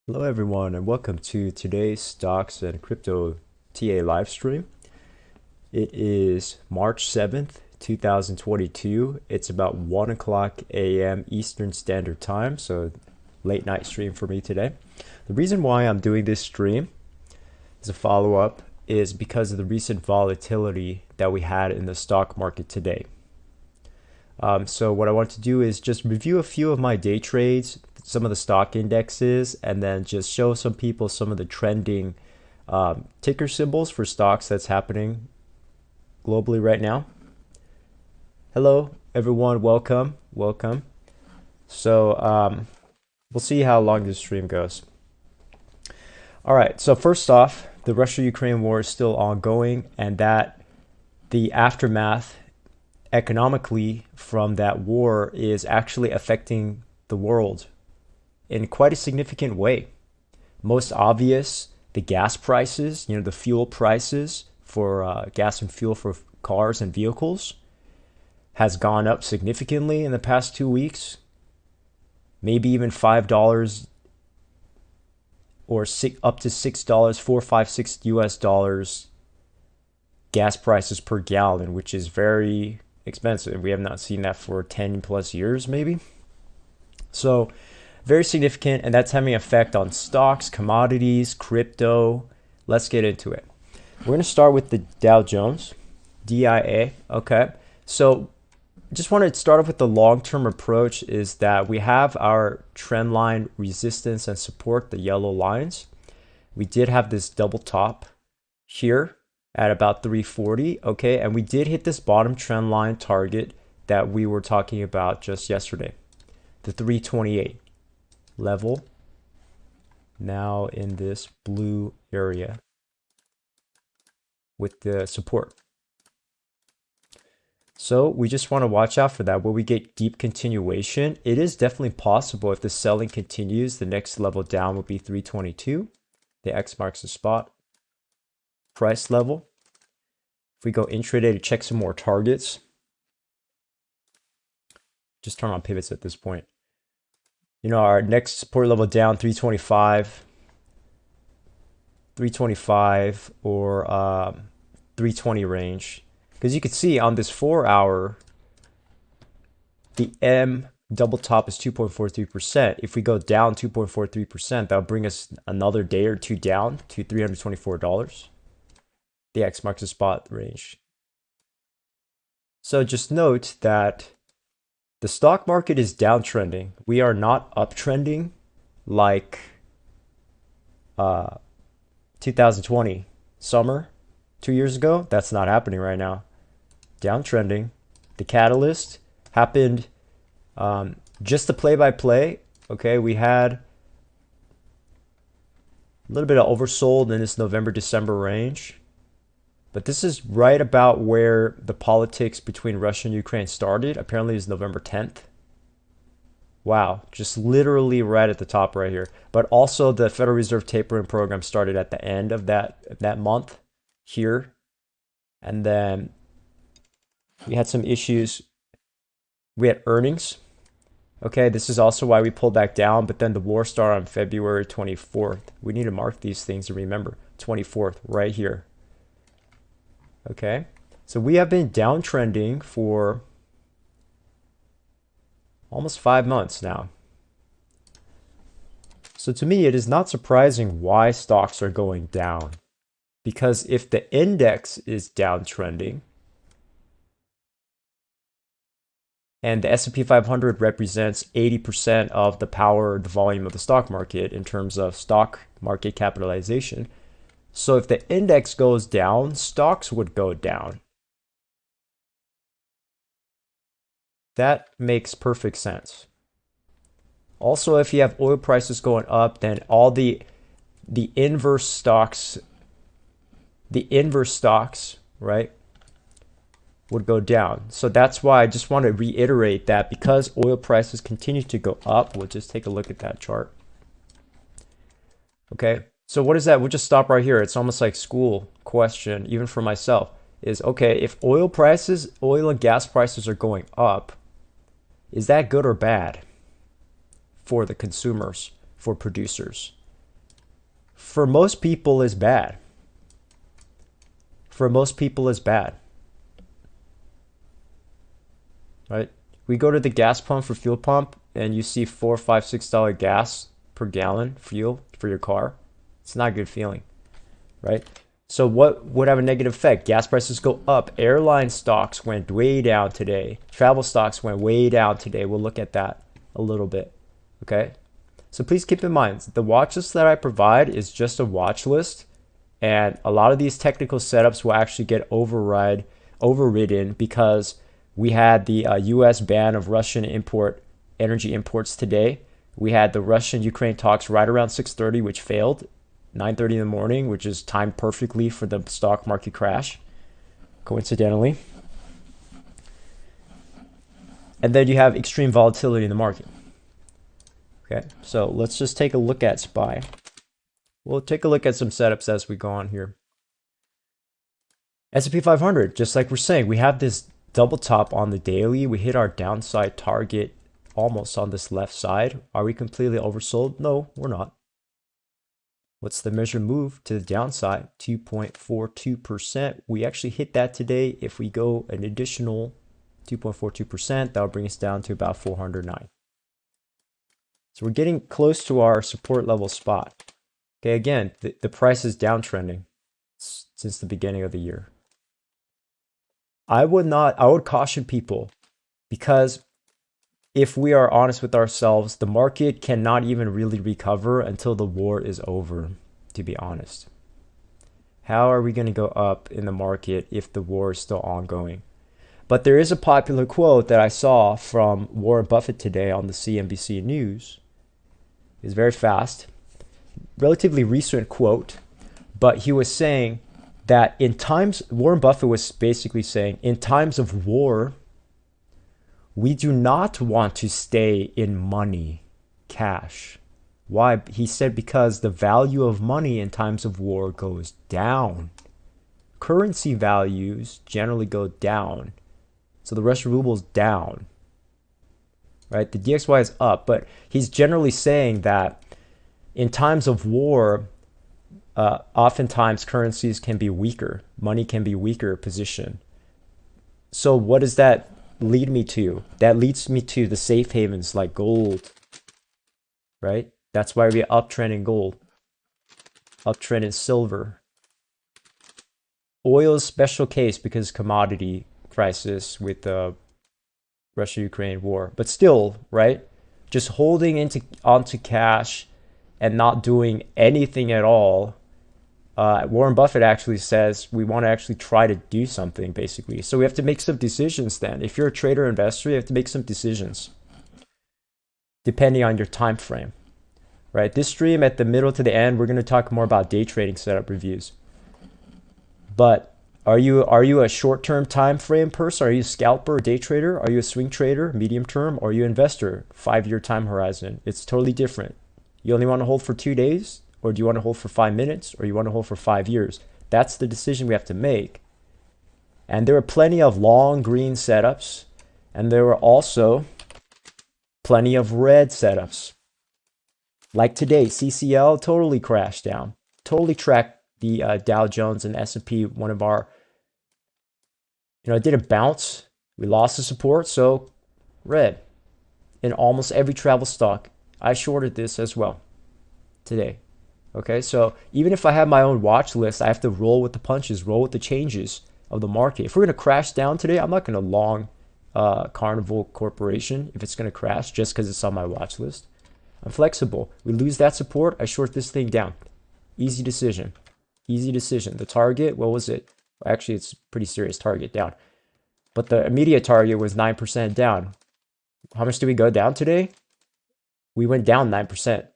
Hello everyone and welcome to today's Stocks and Crypto TA live stream. It is March 7th, 2022. It's about 1 o'clock a.m. Eastern Standard Time, so late night stream for me today. The reason why I'm doing this stream as a follow-up is because of the recent volatility that we had in the stock market today. So what I want to do is just review a few of my day trades, some of the stock indexes, and then just show some people some of the trending ticker symbols for stocks that's happening globally right now. Hello, everyone. Welcome. So we'll see how long this stream goes. All right. So first off, the Russia-Ukraine war is still ongoing, and that the aftermath economically from that war is actually affecting the world in quite a significant way. Most obvious, the gas prices, the fuel prices for gas and fuel for cars and vehicles has gone up significantly in the past 2 weeks. Maybe even $5 or up to $6, 4, 5, 6 US dollars gas prices per gallon, which is very expensive. We have not seen that for 10 plus years, maybe. So very significant, and that's having an effect on stocks, commodities, crypto. Let's get into it. We're going to start with the Dow Jones, DIA. Okay, so just want to start off with the long-term approach is that we have our trend line resistance and support, the yellow lines. We did have this double top here at about 340, okay, and we did hit this bottom trend line target that we were talking about just yesterday, the 328 level, now in this blue area with the support. So we just want to watch out for that. Will we get deep continuation? It is definitely possible if the selling continues. The next level down would be 322. The X marks the spot. Price level. If we go intraday to check some more targets, just turn on pivots at this point. Our next support level down 325 or 320 range. Because you can see on this 4-hour, the M double top is 2.43%. If we go down 2.43%, that'll bring us another day or two down to $324. The X marks the spot range. So just note that the stock market is downtrending. We are not uptrending like 2020 summer 2 years ago. That's not happening right now. Downtrending. The catalyst happened just the play-by-play. Okay, we had a little bit of oversold in this November-December range. But this is right about where the politics between Russia and Ukraine started. Apparently it's November 10th. Wow, just literally right at the top right here. But also the Federal Reserve tapering program started at the end of that month here. And then we had some issues. We had earnings. Okay, this is also why we pulled back down. But then the war started on February 24th. We need to mark these things and remember. 24th, right here. Okay, so we have been downtrending for almost 5 months now. So to me, it is not surprising why stocks are going down. Because if the index is downtrending, and the S&P 500 represents 80% of the power, the volume of the stock market in terms of stock market capitalization. So if the index goes down, stocks would go down. That makes perfect sense. Also, if you have oil prices going up, then all the inverse stocks, right, would go down. So that's why I just want to reiterate that because oil prices continue to go up, we'll just take a look at that chart. Okay. So what is that? We'll just stop right here. It's almost like school question, even for myself, is okay, if oil and gas prices are going up, is that good or bad for the consumers, for producers? for most people is bad. For most people is bad. Right? We go to the gas pump for fuel pump and you see $4, $5, $6 gas per gallon fuel for your car. It's not a good feeling, right? So what would have a negative effect? Gas prices go up. Airline stocks went way down today. Travel stocks went way down today. We'll look at that a little bit, okay? So please keep in mind, the watch list that I provide is just a watch list, and a lot of these technical setups will actually get overridden because we had the US ban of Russian energy imports today. We had the Russian-Ukraine talks right around 6:30, which failed. 9:30 in the morning, which is timed perfectly for the stock market crash, coincidentally. And then you have extreme volatility in the market. Okay, so let's just take a look at SPY. We'll take a look at some setups as we go on here. S&P 500, just like we're saying, we have this double top on the daily. We hit our downside target almost on this left side. Are we completely oversold? No, we're not. What's the measured move to the downside? 2.42%. We actually hit that today. If we go an additional 2.42%, that'll bring us down to about 409. So we're getting close to our support level spot. Okay, again, the price is downtrending since the beginning of the year. I would caution people, because if we are honest with ourselves, the market cannot even really recover until the war is over, to be honest. How are we going to go up in the market if the war is still ongoing? But there is a popular quote that I saw from Warren Buffett today on the CNBC News. It's very fast, relatively recent quote, but he was saying that Warren Buffett was basically saying, in times of war, we do not want to stay in money, cash. Why? He said because the value of money in times of war goes down. Currency values generally go down. So the Russian ruble is down, right? The DXY is up, but he's generally saying that in times of war, oftentimes currencies can be weaker. Money can be weaker position. So what does that lead me to? That leads me to the safe havens like gold, right? That's why we uptrend in gold, uptrend in silver. Oil is special case because commodity crisis with the Russia-Ukraine war, but still, right? Just holding onto cash and not doing anything at all. Warren Buffett actually says we want to actually try to do something, basically. So we have to make some decisions then. If you're a trader or investor, you have to make some decisions depending on your time frame, right? This stream at the middle to the end, we're going to talk more about day trading setup reviews. But are you a short-term time frame person? Are you a scalper or day trader? Are you a swing trader, medium term? Or are you an investor, 5-year time horizon? It's totally different. You only want to hold for 2 days? Or do you want to hold for 5 minutes? Or you want to hold for 5 years? That's the decision we have to make. And there are plenty of long green setups. And there are also plenty of red setups. Like today, CCL totally crashed down. Totally tracked the Dow Jones and S&P. One of our, it didn't bounce. We lost the support. So red. In almost every travel stock. I shorted this as well today. Okay, so even if I have my own watch list, I have to roll with the punches, roll with the changes of the market. If we're going to crash down today, I'm not going to long Carnival Corporation if it's going to crash just because it's on my watch list. I'm flexible. We lose that support, I short this thing down. Easy decision. Easy decision. The target, what was it? Well, actually, it's a pretty serious target down. But the immediate target was 9% down. How much did we go down today? We went down 9%.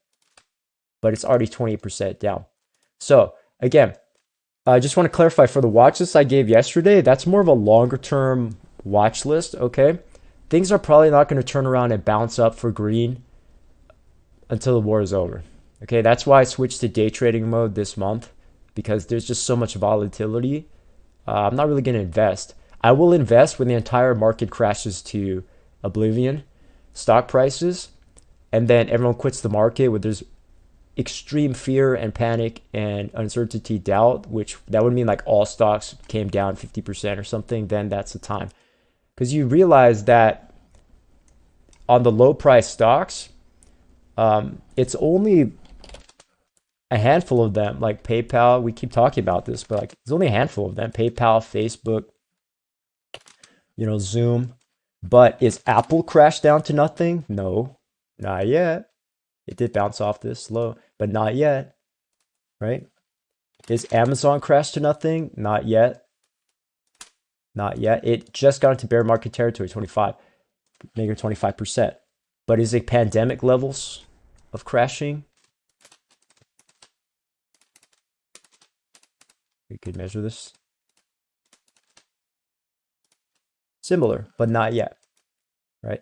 But it's already 20% down. So again, I just want to clarify for the watch list I gave yesterday, that's more of a longer term watch list, okay? Things are probably not going to turn around and bounce up for green until the war is over. Okay, that's why I switched to day trading mode this month, because there's just so much volatility. I'm not really going to invest. I will invest when the entire market crashes to oblivion, stock prices, and then everyone quits the market when there's extreme fear and panic and uncertainty, doubt, which that would mean like all stocks came down 50% or something, then that's the time. Because you realize that on the low price stocks, it's only a handful of them, like PayPal. We keep talking about this, but like it's only a handful of them. PayPal, Facebook, Zoom. But is Apple crashed down to nothing? No, not yet. It did bounce off this low, but not yet, right? Is Amazon crashed to nothing? Not yet. Not yet. It just got into bear market territory, negative 25%. But is it pandemic levels of crashing? We could measure this. Similar, but not yet, right?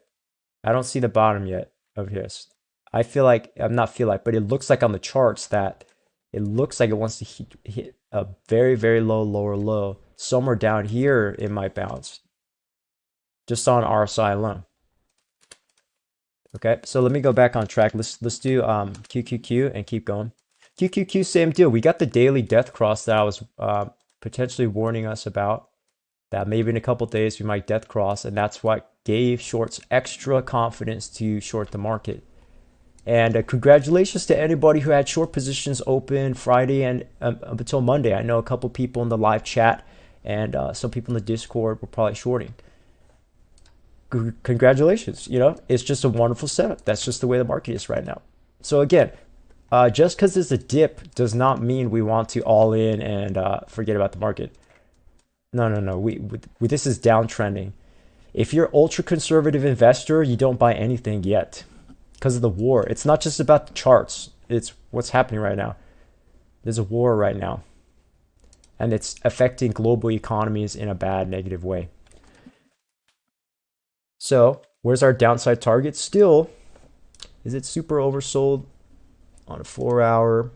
I don't see the bottom yet of this. I feel like, but it looks like on the charts that it looks like it wants to hit a very, very low lower low. Somewhere down here, it might bounce. Just on RSI alone. Okay, so let me go back on track. Let's do QQQ and keep going. QQQ, same deal. We got the daily death cross that I was potentially warning us about. That maybe in a couple days we might death cross, and that's what gave shorts extra confidence to short the market. And congratulations to anybody who had short positions open Friday and until Monday. I know a couple people in the live chat and some people in the Discord were probably shorting. Congratulations. It's just a wonderful setup. That's just the way the market is right now. So again, just because it's a dip does not mean we want to all in and forget about the market. No. This is downtrending. If you're ultra conservative investor, you don't buy anything yet because of the war. It's not just about the charts. It's what's happening right now. There's a war right now, and it's affecting global economies in a bad, negative way. So where's our downside target? Still, is it super oversold on a 4-hour?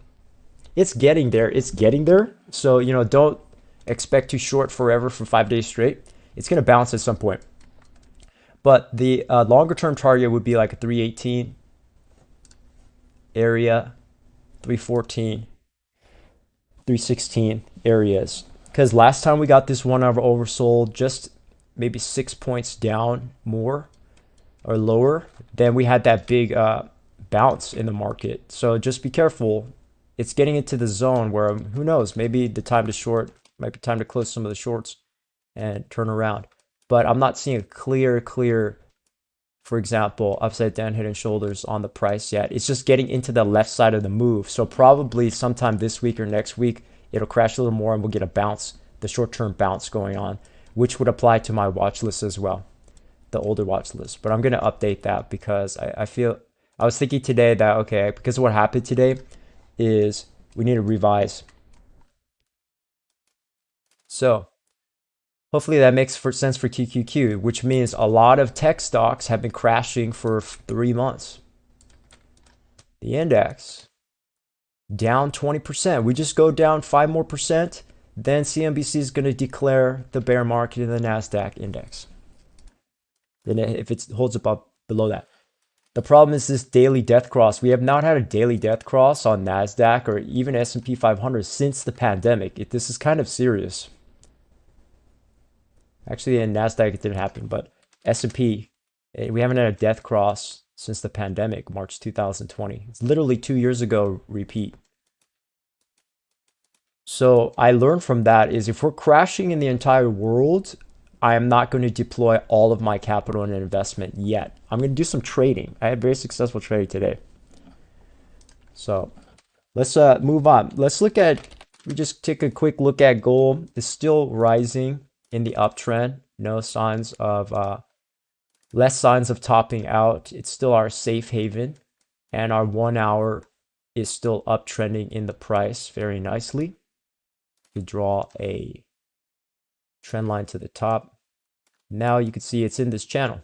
It's getting there. So, don't expect to short forever for 5 days straight. It's going to bounce at some point. But the longer term target would be like a 318 area, 314, 316 areas. Because last time we got this 1 hour oversold, just maybe 6 points down more or lower, then we had that big bounce in the market. So just be careful. It's getting into the zone where, who knows, maybe the time to short might be time to close some of the shorts and turn around. But I'm not seeing a clear, for example, upside down head and shoulders on the price yet. It's just getting into the left side of the move. So probably sometime this week or next week, it'll crash a little more and we'll get a bounce, the short-term bounce going on, which would apply to my watch list as well, the older watch list. But I'm going to update that because I was thinking today that, okay, because what happened today is we need to revise. So hopefully that makes sense for QQQ, which means a lot of tech stocks have been crashing for 3 months. The index down 20%. We just go down 5 more percent, then CNBC is going to declare the bear market in the NASDAQ index. Then if it holds up below that. The problem is this daily death cross. We have not had a daily death cross on NASDAQ or even S&P 500 since the pandemic. This is kind of serious. Actually, in NASDAQ, it didn't happen, but S&P, we haven't had a death cross since the pandemic, March 2020. It's literally 2 years ago, repeat. So I learned from that is if we're crashing in the entire world, I am not going to deploy all of my capital in an investment yet. I'm going to do some trading. I had very successful trade today. So let's move on. We just take a quick look at gold. It's still rising in the uptrend. No signs of, less signs of topping out. It's still our safe haven. And our 1 hour is still uptrending in the price very nicely. We draw a trend line to the top. Now you can see it's in this channel,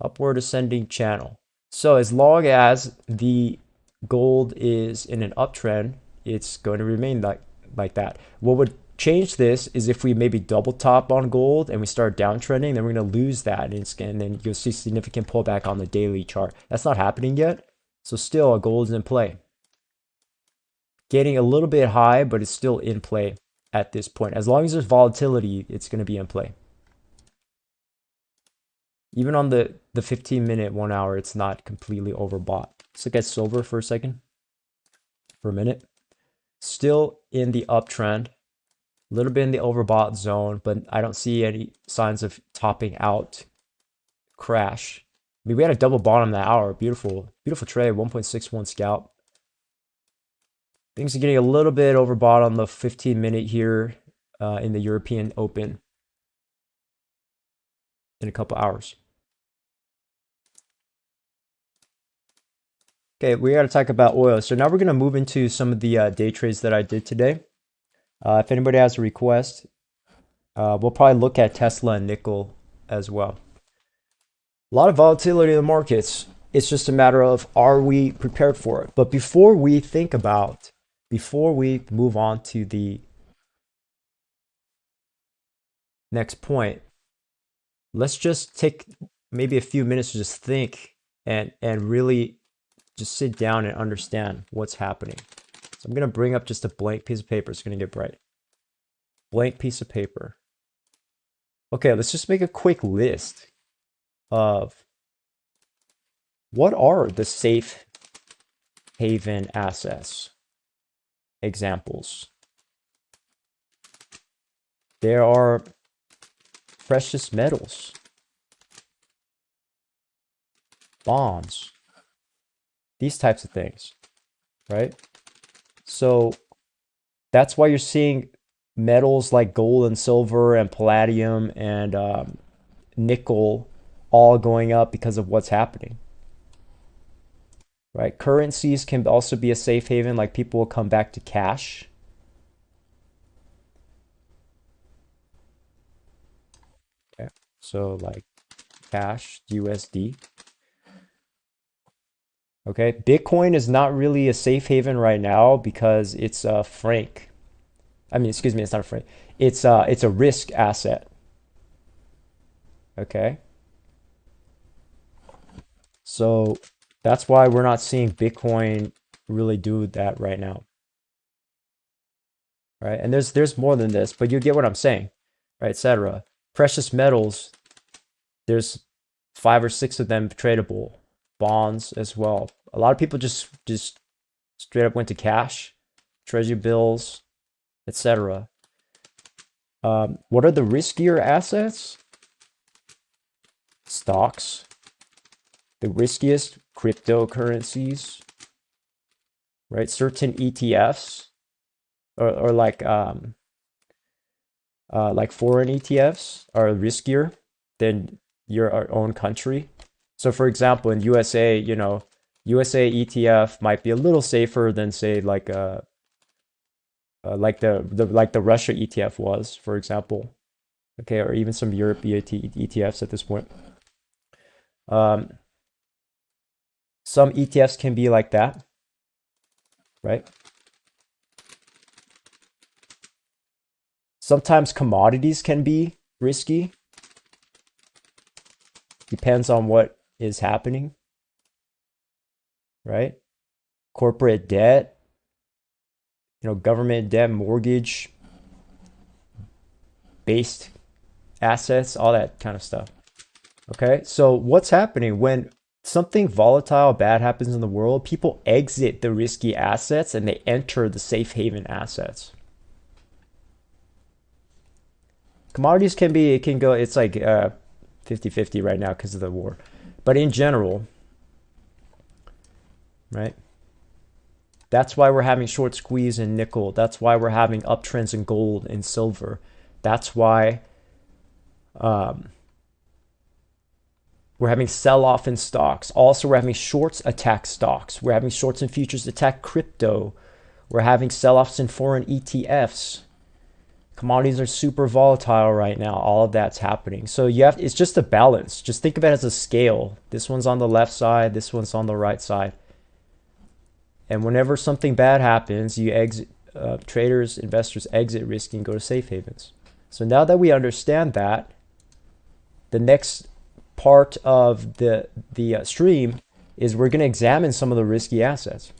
upward ascending channel. So as long as the gold is in an uptrend, it's going to remain like that. What would change this is if we maybe double top on gold and we start downtrending, then we're going to lose that, and then you'll see significant pullback on the daily chart. That's not happening yet, so still a gold is in play. getting a little bit high, but it's still in play at this point. As long as there's volatility, it's going to be in play. Even on the 15-minute, 1 hour, it's not completely overbought. Let's look at silver for a second, for a minute. Still in the uptrend, a little bit in the overbought zone, but I don't see any signs of topping out. Crash. I mean, we had a double bottom that hour. Beautiful, beautiful trade, 1.61 scalp. Things are getting a little bit overbought on the 15-minute here in the European Open in a couple hours. Okay, we got to talk about oil. So now we're going to move into some of the day trades that I did today. If anybody has a request, we'll probably look at Tesla and nickel as well. A lot of volatility in the markets. It's just a matter of, are we prepared for it? But before we move on to the next point, let's just take maybe a few minutes to just think and really just sit down and understand what's happening. So I'm going to bring up just a blank piece of paper. It's going to get bright. Blank piece of paper. Okay, let's just make a quick list of what are the safe haven assets. Examples. There are precious metals, bonds, these types of things, right? So that's why you're seeing metals like gold and silver and palladium and nickel all going up because of what's happening, right? Currencies can also be a safe haven, like people will come back to cash. Okay, so like cash, USD. Okay, Bitcoin is not really a safe haven right now because it's a franc. I mean, excuse me, it's not a franc. It's a risk asset. Okay. So that's why we're not seeing Bitcoin really do that right now. Right? And there's more than this, but you get what I'm saying, right, etc. Precious metals, there's 5 or 6 of them tradable. Bonds as well. A lot of people just straight up went to cash, treasury bills, etc. What are the riskier assets? Stocks. The riskiest cryptocurrencies, right? Certain ETFs or like foreign ETFs are riskier than your own country. So for example, in USA, you know, USA ETF might be a little safer than say like the Russia ETF was, for example. Okay, or even some Europe ETFs at this point. Some ETFs can be like that, right? Sometimes commodities can be risky. Depends on what is happening, right? Corporate debt, you know, government debt, mortgage based assets, all that kind of stuff. Okay, so what's happening when something volatile bad happens in the world? People exit the risky assets and they enter the safe haven assets. Commodities can be, it can go, it's like 50-50 right now because of the war. But in general, right? That's why we're having short squeeze in nickel. That's why we're having uptrends in gold and silver. That's why we're having sell-off in stocks. Also, we're having shorts attack stocks. We're having shorts in futures attack crypto. We're having sell-offs in foreign ETFs. Commodities are super volatile right now. All of that's happening. So it's just a balance. Just think of it as a scale. This one's on the left side. This one's on the right side. And whenever something bad happens, you exit. Traders, investors exit risk and go to safe havens. So now that we understand that, the next part of the stream is we're going to examine some of the risky assets.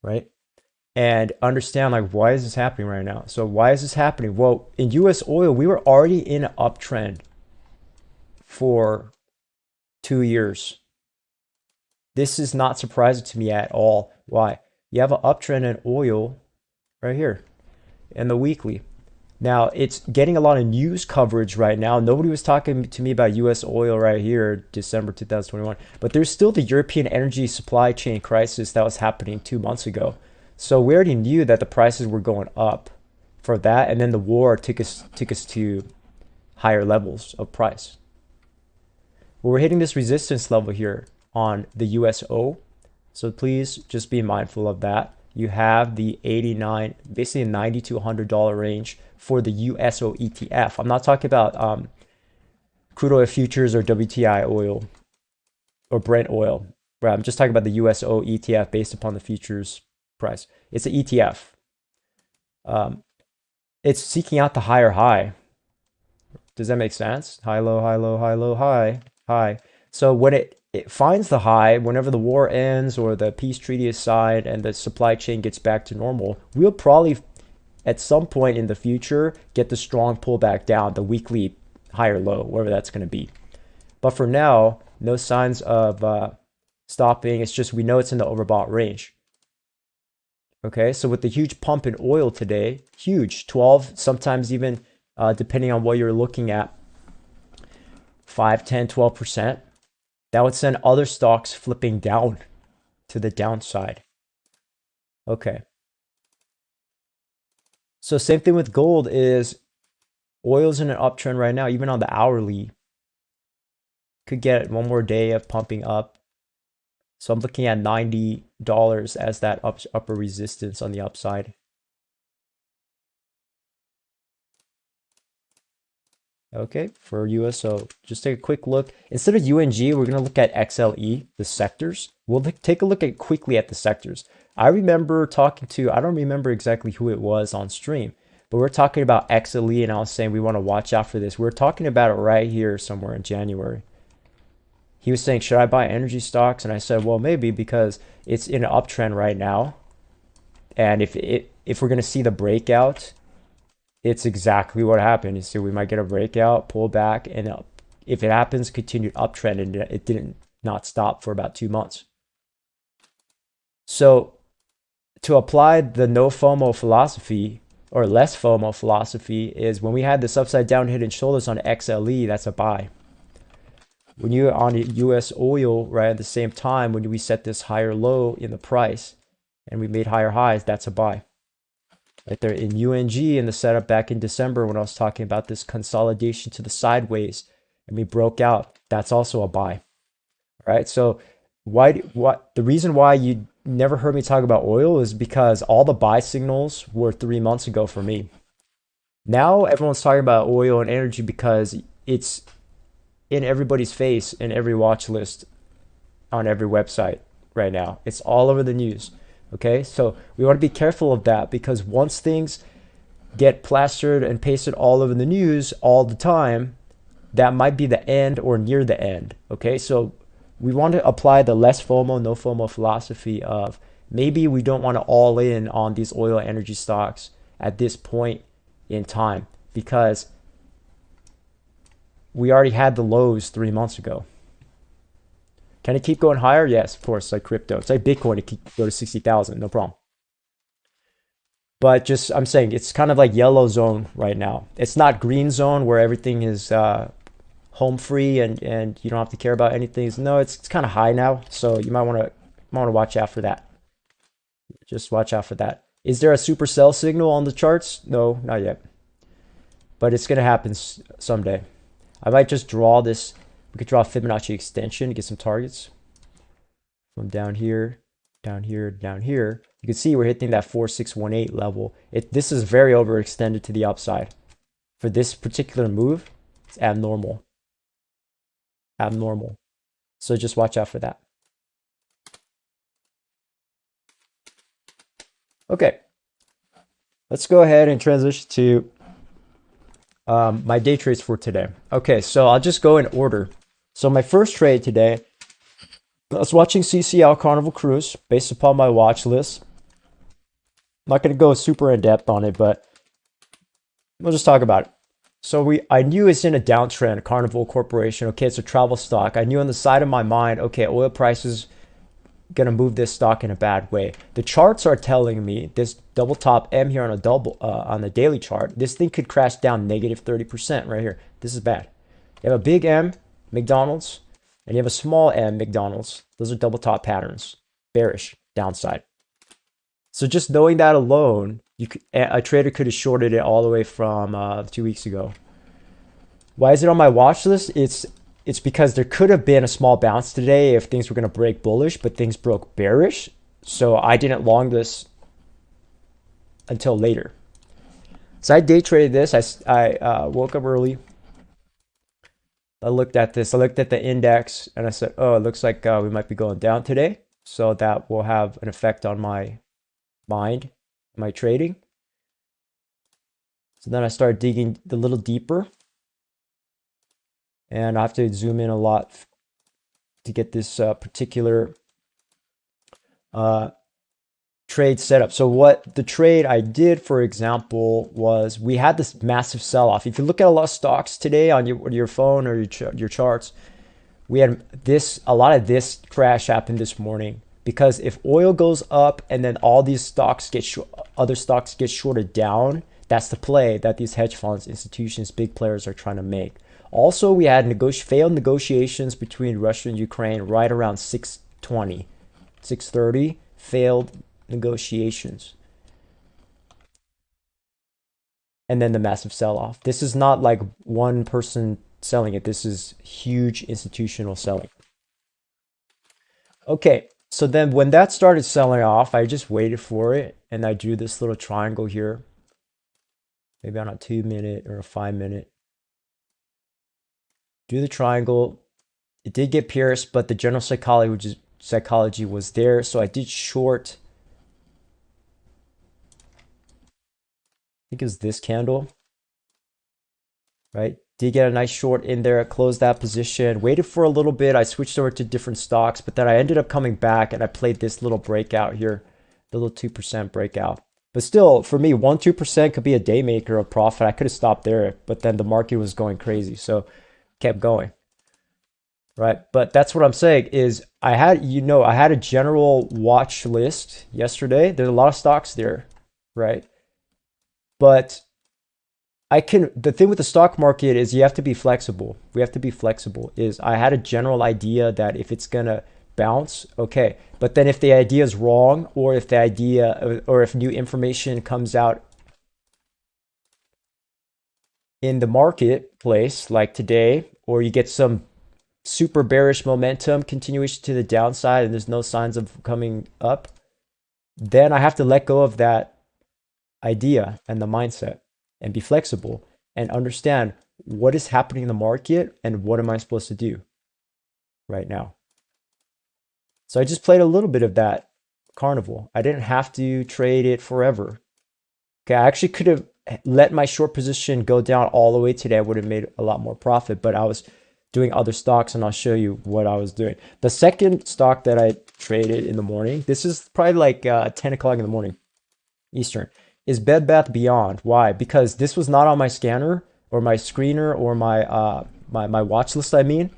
right? And understand like why is this happening right now? So why is this happening? Well, in US oil, we were already in an uptrend for 2 years. This is not surprising to me at all. Why? You have an uptrend in oil right here in the weekly. Now, it's getting a lot of news coverage right now. Nobody was talking to me about US oil right here, December 2021. But there's still the European energy supply chain crisis that was happening 2 months ago. So we already knew that the prices were going up for that. And then the war took us to higher levels of price. Well, we're hitting this resistance level here on the USO. So please just be mindful of that. You have the 89, basically $90 to $100 range for the USO ETF. I'm not talking about crude oil futures or WTI oil or Brent oil. Right? I'm just talking about the USO ETF based upon the futures price. It's an ETF. It's seeking out the higher high. Does that make sense? High, low, high, low, high, low, high, high. So when it finds the high, whenever the war ends or the peace treaty is signed and the supply chain gets back to normal, we'll probably at some point in the future get the strong pullback down, the weekly higher low, wherever that's going to be. But for now, no signs of stopping. It's just we know it's in the overbought range. Okay, so with the huge pump in oil today, huge, 12, sometimes even depending on what you're looking at, 5, 10, 12%. That would send other stocks flipping down to the downside. Okay. So same thing with gold is oil's in an uptrend right now, even on the hourly. Could get one more day of pumping up. So I'm looking at $90 as that upper resistance on the upside. Okay, for USO, just take a quick look. Instead of UNG, we're going to look at XLE, the sectors. We'll take a look at quickly at the sectors. I remember talking to, I don't remember exactly who it was on stream, but we're talking about XLE and I was saying we want to watch out for this. We're talking about it right here somewhere in January. He was saying, should I buy energy stocks? And I said, well, maybe because it's in an uptrend right now. And if we're going to see the breakout, it's exactly what happened. You see, we might get a breakout, pull back, and if it happens, continued uptrend, and it didn't not stop for about 2 months. So to apply the no FOMO philosophy or less FOMO philosophy is when we had this upside down head and shoulders on XLE, that's a buy. When you're on US oil, right at the same time, when we set this higher low in the price and we made higher highs, that's a buy. Right there in UNG in the setup back in December when I was talking about this consolidation to the sideways and we broke out, that's also a buy. Right? So the reason why you never heard me talk about oil is because all the buy signals were 3 months ago for me. Now everyone's talking about oil and energy because it's in everybody's face in every watch list on every website right now. It's all over the news. Okay, so we want to be careful of that because once things get plastered and pasted all over the news all the time, that might be the end or near the end. Okay, so we want to apply the less FOMO, no FOMO philosophy of maybe we don't want to all in on these oil and energy stocks at this point in time because we already had the lows 3 months ago. Can it keep going higher? Yes, of course, like crypto. It's like Bitcoin, it can go to 60,000, no problem. But just, I'm saying, it's kind of like yellow zone right now. It's not green zone where everything is home free and you don't have to care about anything. No, it's kind of high now, so you might want to watch out for that. Just watch out for that. Is there a super sell signal on the charts? No, not yet. But it's going to happen someday. I might just draw this. We could draw a Fibonacci extension to get some targets from down here, down here, down here. You can see we're hitting that 4618 level. This is very overextended to the upside. For this particular move, it's abnormal. Abnormal. So just watch out for that. Okay. Let's go ahead and transition to my day trades for today. Okay, so I'll just go in order. So my first trade today, I was watching CCL Carnival Cruise based upon my watch list. not going to go super in depth on it, but we'll just talk about it. So I knew it's in a downtrend, Carnival Corporation. Okay, it's a travel stock. I knew on the side of my mind, okay, oil prices gonna move this stock in a bad way. The charts are telling me this double top M here on the daily chart, this thing could crash down negative 30% right here. This is bad. You have a big M, McDonald's, and you have a small M, McDonald's. Those are double top patterns, bearish, downside. So just knowing that alone, a trader could have shorted it all the way from 2 weeks ago. Why is it on my watch list? It's because there could have been a small bounce today if things were going to break bullish, but things broke bearish. So I didn't long this until later. So I day traded this. I woke up early. I looked at this. I looked at the index and I said, oh, it looks like we might be going down today. So that will have an effect on my mind, my trading. So then I started digging a little deeper. And I have to zoom in a lot to get this particular trade set up. So what the trade I did, for example, was we had this massive sell-off. If you look at a lot of stocks today on your phone or your charts, we had a lot of this crash happened this morning. Because if oil goes up and then all these stocks other stocks get shorted down, that's the play that these hedge funds, institutions, big players are trying to make. Also, we had failed negotiations between Russia and Ukraine right around 6:20, 6:30, failed negotiations. And then the massive sell-off. This is not like one person selling it. This is huge institutional selling. Okay. So then when that started selling off, I just waited for it and I drew this little triangle here. Maybe on a 2-minute or a 5-minute. Do the triangle. It did get pierced, but the general psychology was there. So I did short. I think it was this candle. Right? Did get a nice short in there, closed that position, waited for a little bit. I switched over to different stocks, but then I ended up coming back and I played this little breakout here, the little 2% breakout. But still, for me, 1-2% could be a day maker of profit. I could have stopped there, but then the market was going crazy, so kept going. Right? But that's what I'm saying is I had a general watch list yesterday. There's a lot of stocks there, right? But the thing with the stock market is you have to be flexible. We have to be flexible. I had a general idea that if it's going to bounce, okay. But then if the idea is wrong, or if if new information comes out in the marketplace, like today, or you get some super bearish momentum, continuation to the downside, and there's no signs of coming up, then I have to let go of that idea and the mindset. And be flexible and understand what is happening in the market and what am I supposed to do right now. So I just played a little bit of that carnival. I didn't have to trade it forever. Okay, I actually could have let my short position go down all the way today. I would have made a lot more profit, but I was doing other stocks and I'll show you what I was doing. The second stock that I traded in the morning, this is probably like 10 o'clock in the morning Eastern, is Bed Bath Beyond. Why? Because this was not on my scanner or my screener or my watch list, I mean,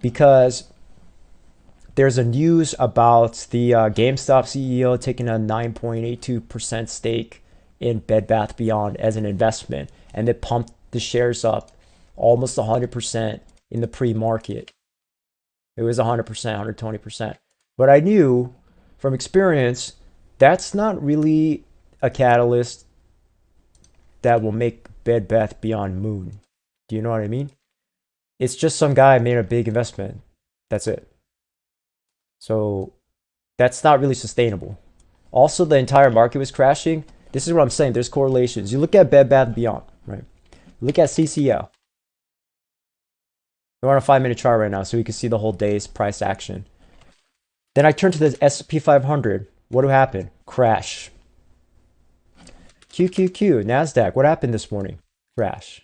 because there's a news about the GameStop CEO taking a 9.82% stake in Bed Bath Beyond as an investment, and it pumped the shares up almost 100% in the pre-market. It was 100%, 120%. But I knew from experience that's not really a catalyst that will make Bed Bath Beyond moon. Do you know what I mean? It's just some guy made a big investment. That's it. So that's not really sustainable. Also, the entire market was crashing. This is what I'm saying. There's correlations. You look at Bed Bath Beyond, right? Look at CCL. We're on a 5-minute chart right now, so we can see the whole day's price action. Then I turn to the S&P 500. What happened? Crash. QQQ, NASDAQ, what happened this morning? Crash.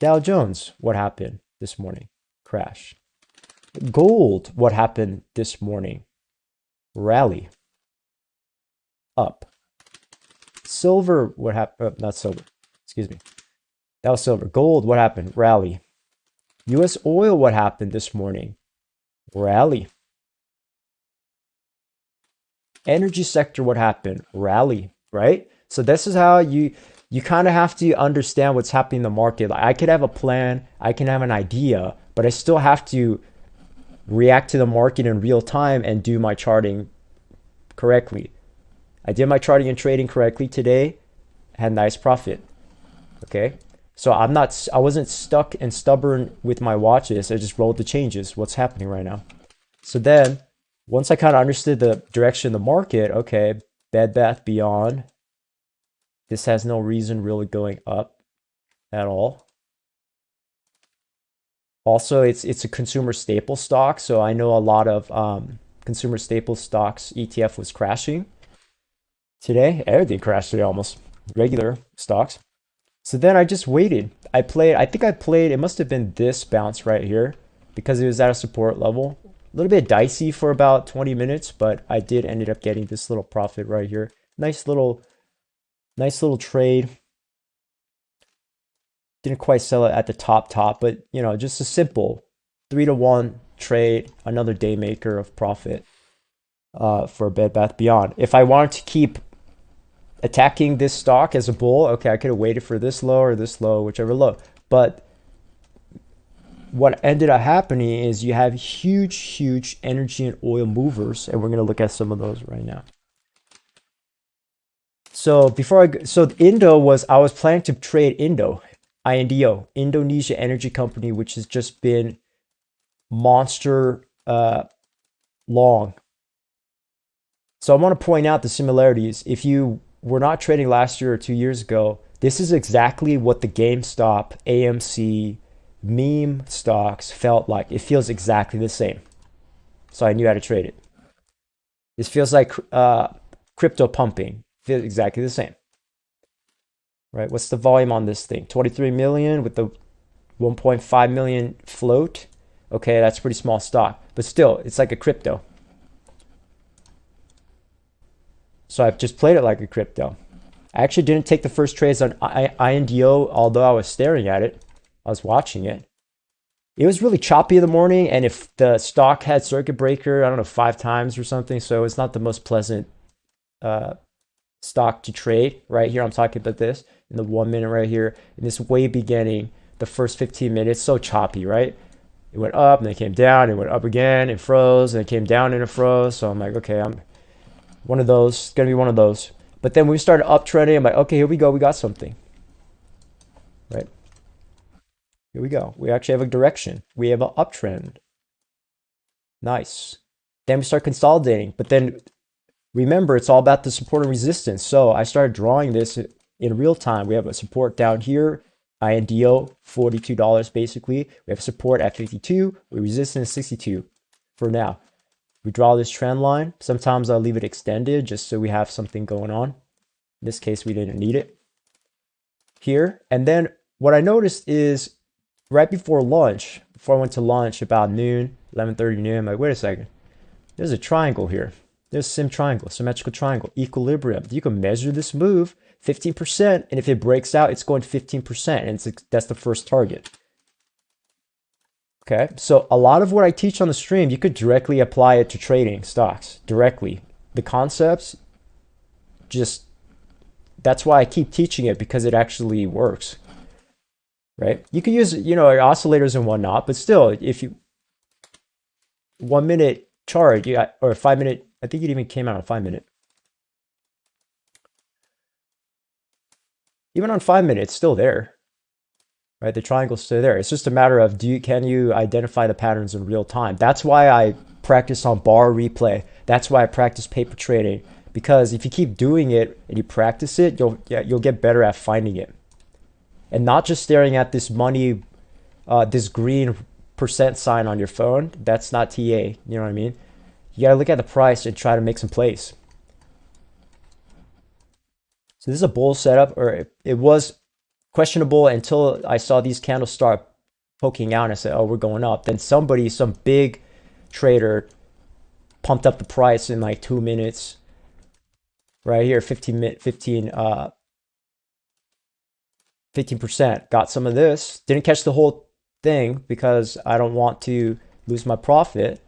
Dow Jones, what happened this morning? Crash. Gold, what happened this morning? Rally. Up. Silver, what happened? Not silver, excuse me. That was silver. Gold, what happened? Rally. US oil, what happened this morning? Rally. Energy sector, what happened? Rally, right? So this is how you kind of have to understand what's happening in the market. Like I could have a plan, I can have an idea, but I still have to react to the market in real time and do my charting correctly. I did my charting and trading correctly today, had nice profit. Okay, so I wasn't stuck and stubborn with my watches. I just rolled the changes. What's happening right now? So then, once I kind of understood the direction of the market, okay, Bed Bath Beyond, this has no reason really going up at all. Also, it's a consumer staple stock, so I know a lot of consumer staple stocks ETF was crashing today. Everything crashed today almost. Regular stocks. So then I just waited. I think I played, it must have been this bounce right here because it was at a support level. A little bit dicey for about 20 minutes, but I did ended up getting this little profit right here. Nice little trade. Didn't quite sell it at the top, but you know, just a simple 3-to-1 trade, another day maker of profit for Bed Bath Beyond. If I wanted to keep attacking this stock as a bull, okay, I could have waited for this low or this low, whichever low. But what ended up happening is you have huge energy and oil movers, and we're going to look at some of those right now. So INDO I was planning to trade INDO, INDO, Indonesia Energy Company, which has just been monster long. So I want to point out the similarities. If you were not trading last year or 2 years ago, this is exactly what the GameStop, AMC, meme stocks felt like. It feels exactly the same. So I knew how to trade it. This feels like crypto pumping. Feels exactly the same. Right? What's the volume on this thing? 23 million with the 1.5 million float. Okay, that's pretty small stock, but still, it's like a crypto. So I've just played it like a crypto. I actually didn't take the first trades on INDO, although I was staring at it. I was watching it. It was really choppy in the morning, and if the stock had circuit breaker, I don't know, 5 times or something, so it's not the most pleasant stock to trade. Right here, I'm talking about this in the 1 minute right here. In this way beginning, the first 15 minutes, so choppy, right? It went up, and then it came down, it went up again, it froze, and it came down and it froze. So I'm like, okay, I'm one of those. It's going to be one of those. But then when we started uptrending, I'm like, okay, here we go. We got something. Right? Here we go. We actually have a direction. We have an uptrend. Nice. Then we start consolidating. But then remember, it's all about the support and resistance. So I started drawing this in real time. We have a support down here. INDO, $42 basically. We have support at 52. We resistance 62 for now. We draw this trend line. Sometimes I'll leave it extended just so we have something going on. In this case, we didn't need it here. And then what I noticed is right before lunch, before I went to lunch about noon, 11:30 noon, I'm like, wait a second. There's a triangle here. There's a symmetrical triangle, equilibrium. You can measure this move 15%, and if it breaks out, it's going 15%, and that's the first target. Okay, so a lot of what I teach on the stream, you could directly apply it to trading stocks directly. The concepts, that's why I keep teaching it, because it actually works. Right? You can use, oscillators and whatnot, but still, if you 1 minute chart, or 5 minute, I think it even came out on 5 minute. Even on 5 minutes, it's still there. Right, the triangle's still there. It's just a matter of can you identify the patterns in real time? That's why I practice on bar replay. That's why I practice paper trading, because if you keep doing it and you practice it, you'll get better at finding it, and not just staring at this money, this green percent sign on your phone. That's not TA. You know what I mean? You gotta look at the price and try to make some plays. So this is a bull setup, or it was questionable until I saw these candles start poking out and I said, oh, we're going up. Then some big trader pumped up the price in like 2 minutes. right here, 15%. Got some of this. Didn't catch the whole thing because I don't want to lose my profit.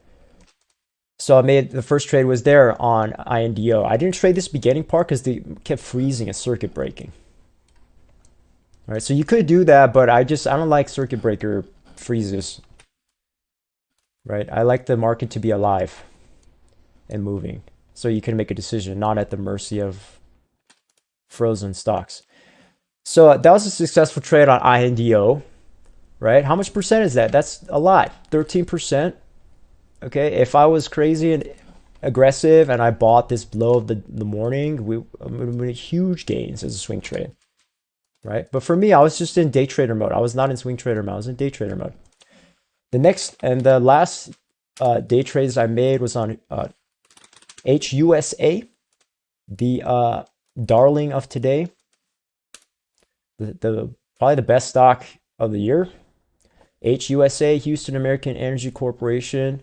So I made the first trade was there on INDO. I didn't trade this beginning part because they kept freezing and circuit breaking. All right, so you could do that, but I don't like circuit breaker freezes. Right? I like the market to be alive and moving, so you can make a decision, not at the mercy of frozen stocks. So that was a successful trade on INDO, right? How much percent is that? That's a lot, 13%. Okay, if I was crazy and aggressive and I bought this below the morning, we would have made huge gains as a swing trade, right? But for me, I was just in day trader mode. I was not in swing trader mode. I was in day trader mode. The next and the last day trades I made was on HUSA, the darling of today, the probably the best stock of the year. HUSA, Houston American Energy Corporation,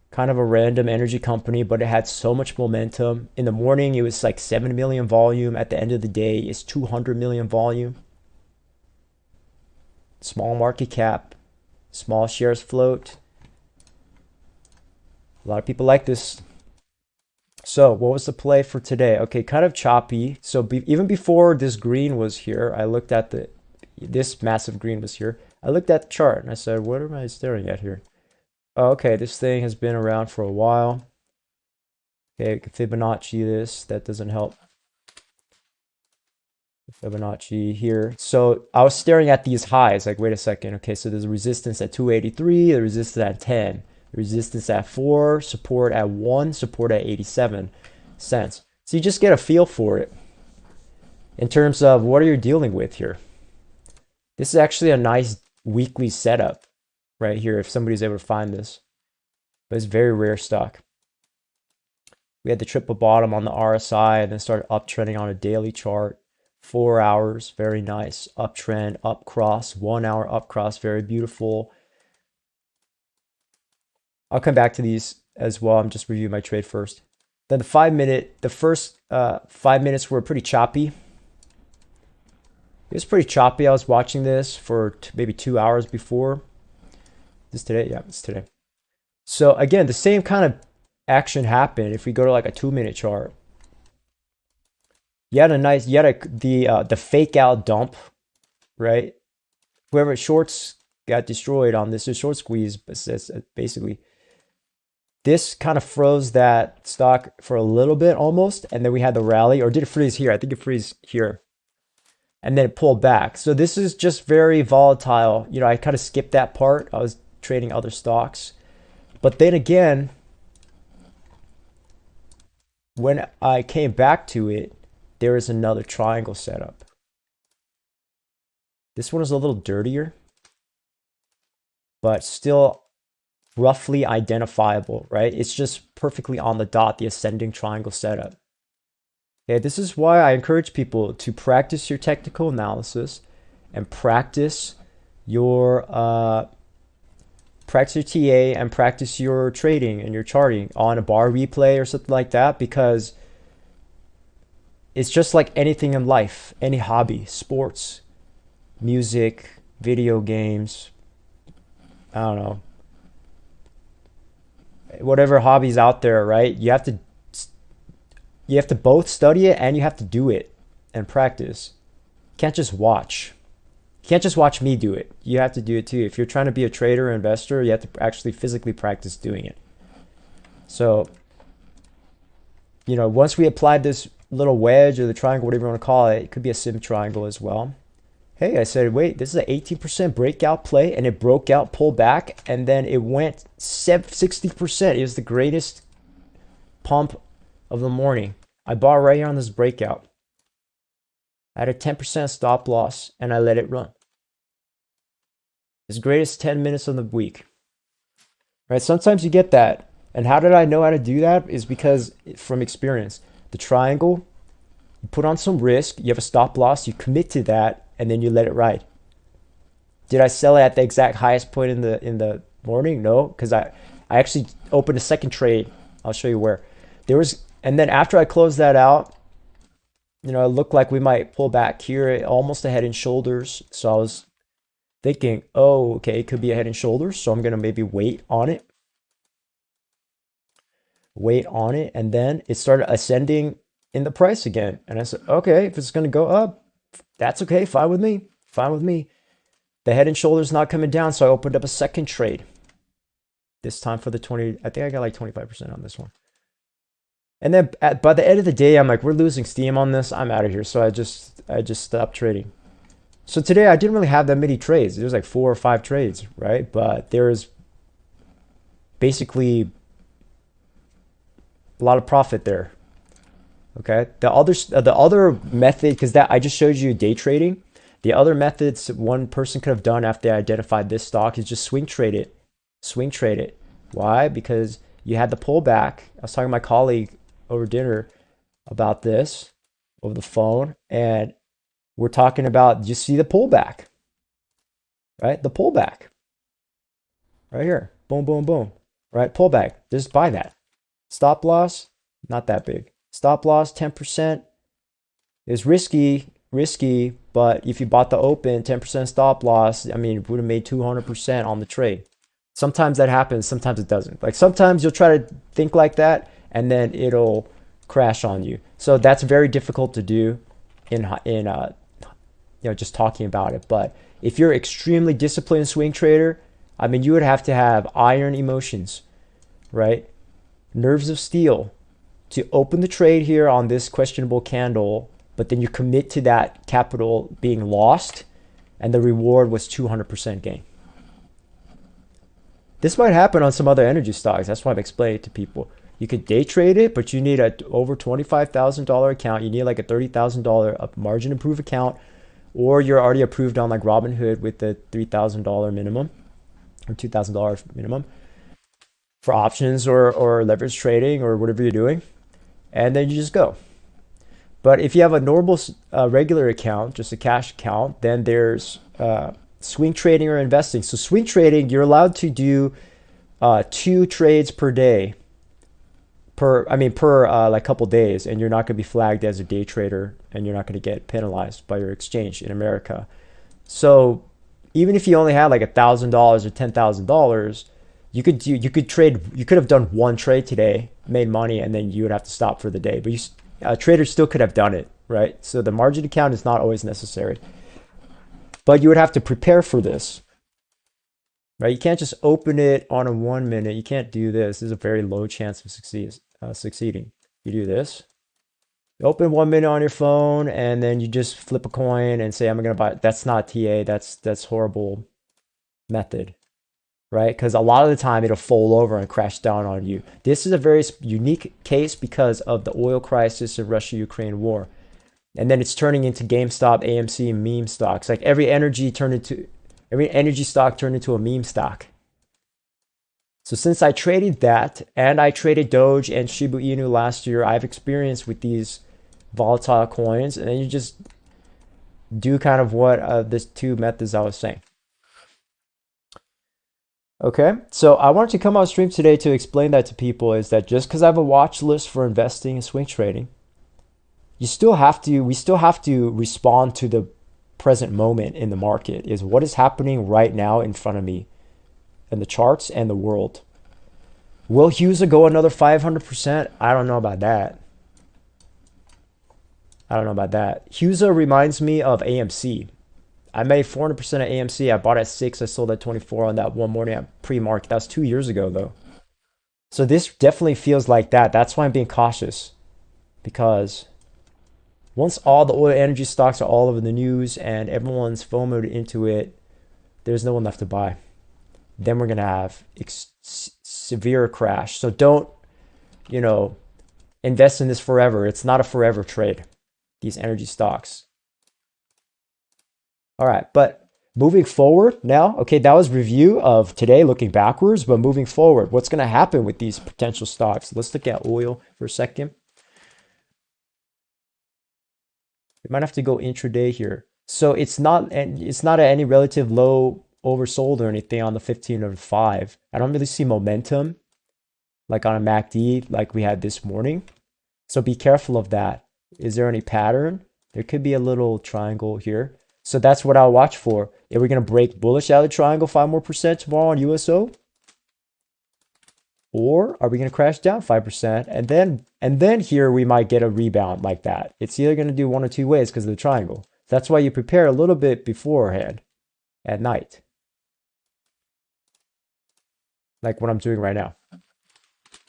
kind of a random energy company, but it had so much momentum. In the morning, it was like 7 million volume. At the end of the day, it's 200 million volume. Small market cap, small shares float. A lot of people like this. So what was the play for today? Okay, kind of choppy. So even before this green was here, I looked at this massive green was here. I looked at the chart and I said, what am I staring at here? Oh, okay, this thing has been around for a while. Okay, Fibonacci this, that doesn't help. Fibonacci here. So I was staring at these highs, like, wait a second. Okay, so there's a resistance at 283, the resistance at 10, the resistance at 4, support at 1, support at 87 cents. So you just get a feel for it in terms of what are you dealing with here. This is actually a nice weekly setup right here, if somebody's able to find this. But it's very rare stock. We had the triple bottom on the RSI and then started uptrending on a daily chart. 4 hours, very nice. Uptrend, up cross, 1 hour up cross, very beautiful. I'll come back to these as well. I'm just reviewing my trade first. Then the first 5 minutes were pretty choppy. It was pretty choppy. I was watching this for maybe 2 hours before. This today? Yeah, it's today. So again, the same kind of action happened if we go to like a 2-minute chart. You had the fake out dump, right? Whoever shorts got destroyed on this, the short squeeze, basically. This kind of froze that stock for a little bit almost, and then we had the rally, or did it freeze here? I think it freeze here. And then it pulled back. So this is just very volatile. You know, I kind of skipped that part. I was trading other stocks. But then again, when I came back to it, there is another triangle setup. This one is a little dirtier, but still roughly identifiable, right? It's just perfectly on the dot, the ascending triangle setup. Okay, this is why I encourage people to practice your technical analysis and practice your TA and practice your trading and your charting on a bar replay or something like that, because it's just like anything in life, any hobby, sports, music, video games, I don't know, whatever hobbies out there, right? You have to both study it and you have to do it and practice. You can't just watch. You can't just watch me do it. You have to do it too. If you're trying to be a trader or investor, you have to actually physically practice doing it. So, you know, once we applied this little wedge or the triangle, whatever you want to call it, it could be a sim triangle as well. Hey, I said, wait, this is an 18% breakout play, and it broke out, pulled back, and then it went 60%. It was the greatest pump of the morning. I bought right here on this breakout. I had a 10% stop loss, and I let it run. It's the greatest 10 minutes of the week. Right? Sometimes you get that. And how did I know how to do that? Is because from experience. The triangle, you put on some risk, you have a stop loss, you commit to that, and then you let it ride. Did I sell it at the exact highest point in the morning? No, because I actually opened a second trade. I'll show you where. There was And then after I closed that out, you know, it looked like we might pull back here, almost a head and shoulders. So I was thinking, oh, okay, it could be a head and shoulders. So I'm going to maybe wait on it. Wait on it. And then it started ascending in the price again. And I said, okay, if it's going to go up, that's okay. Fine with me. Fine with me. The head and shoulders not coming down. So I opened up a second trade. This time for the 20, I think I got like 25% on this one. And then by the end of the day, I'm like, we're losing steam on this. I'm out of here. So I just stopped trading. So today I didn't really have that many trades. There was like 4 or 5 trades, right? But there's basically a lot of profit there. Okay. The other method, because that I just showed you day trading. The other methods one person could have done after they identified this stock is just swing trade it. Swing trade it. Why? Because you had the pullback. I was talking to my colleague over dinner about this over the phone, and we're talking about, you see the pullback, right? The pullback right here. Boom, boom, boom, right? Pullback. Just buy that. Stop loss, not that big. Stop loss, 10% is risky, but if you bought the open, 10% stop loss, I mean, it would have made 200% on the trade. Sometimes that happens, sometimes it doesn't. Like sometimes you'll try to think like that and then it'll crash on you. So that's very difficult to do in you know, just talking about it. But if you're extremely disciplined swing trader, I mean, you would have to have iron emotions, right? Nerves of steel to open the trade here on this questionable candle, but then you commit to that capital being lost and the reward was 200% gain. This might happen on some other energy stocks. That's why I'm explaining it to people. You could day trade it, but you need a over $25,000 account. You need like a $30,000 margin approved account, or you're already approved on like Robinhood with the $3,000 minimum or $2,000 minimum for options or leverage trading or whatever you're doing. And then you just go. But if you have a normal regular account, just a cash account, then there's swing trading or investing. So swing trading, you're allowed to do 2 trades per day, per like couple days, and you're not going to be flagged as a day trader, and you're not going to get penalized by your exchange in America. So even if you only had like $1,000 or $10,000, you could have done 1 trade today, made money, and then you would have to stop for the day. But a trader still could have done it, right? So the margin account is not always necessary. But you would have to prepare for this, right? You can't just open it on a 1 minute. You can't do this. There's a very low chance of succeeding. You do this. You open 1 minute on your phone, and then you just flip a coin and say, I'm going to buy. That's not TA. That's horrible method, right? Because a lot of the time it'll fold over and crash down on you. This is a very unique case because of the oil crisis and Russia-Ukraine war. And then it's turning into GameStop, AMC, and meme stocks. Like every energy stock turned into a meme stock. So since I traded that, and I traded Doge and Shiba Inu last year, I have experience with these volatile coins. And then you just do kind of what these 2 methods I was saying. Okay, so I wanted to come on stream today to explain that to people, is that just because I have a watch list for investing and swing trading, we still have to respond to the present moment in the market, is what is happening right now in front of me in the charts and the world. Will HUSA go another 500%? I don't know about that. HUSA reminds me of AMC. I made 400% of AMC. I bought at 6. I sold at 24 on that one morning at pre-market. That was 2 years ago though. So this definitely feels like that. That's why I'm being cautious, because once all the oil energy stocks are all over the news and everyone's FOMOed into it, there's no one left to buy. Then we're going to have severe crash. So don't, invest in this forever. It's not a forever trade, these energy stocks. All right, but moving forward now, okay, that was review of today looking backwards, but moving forward, what's going to happen with these potential stocks? Let's look at oil for a second. We might have to go intraday here. So it's not at any relative low oversold or anything on the 15 or 5. I don't really see momentum like on a MACD like we had this morning. So be careful of that. Is there any pattern? There could be a little triangle here. So that's what I'll watch for. If we're going to break bullish out of the triangle 5 more percent tomorrow on USO, or are we going to crash down 5%? And then here we might get a rebound like that. It's either going to do one or two ways because of the triangle. That's why you prepare a little bit beforehand at night. Like what I'm doing right now.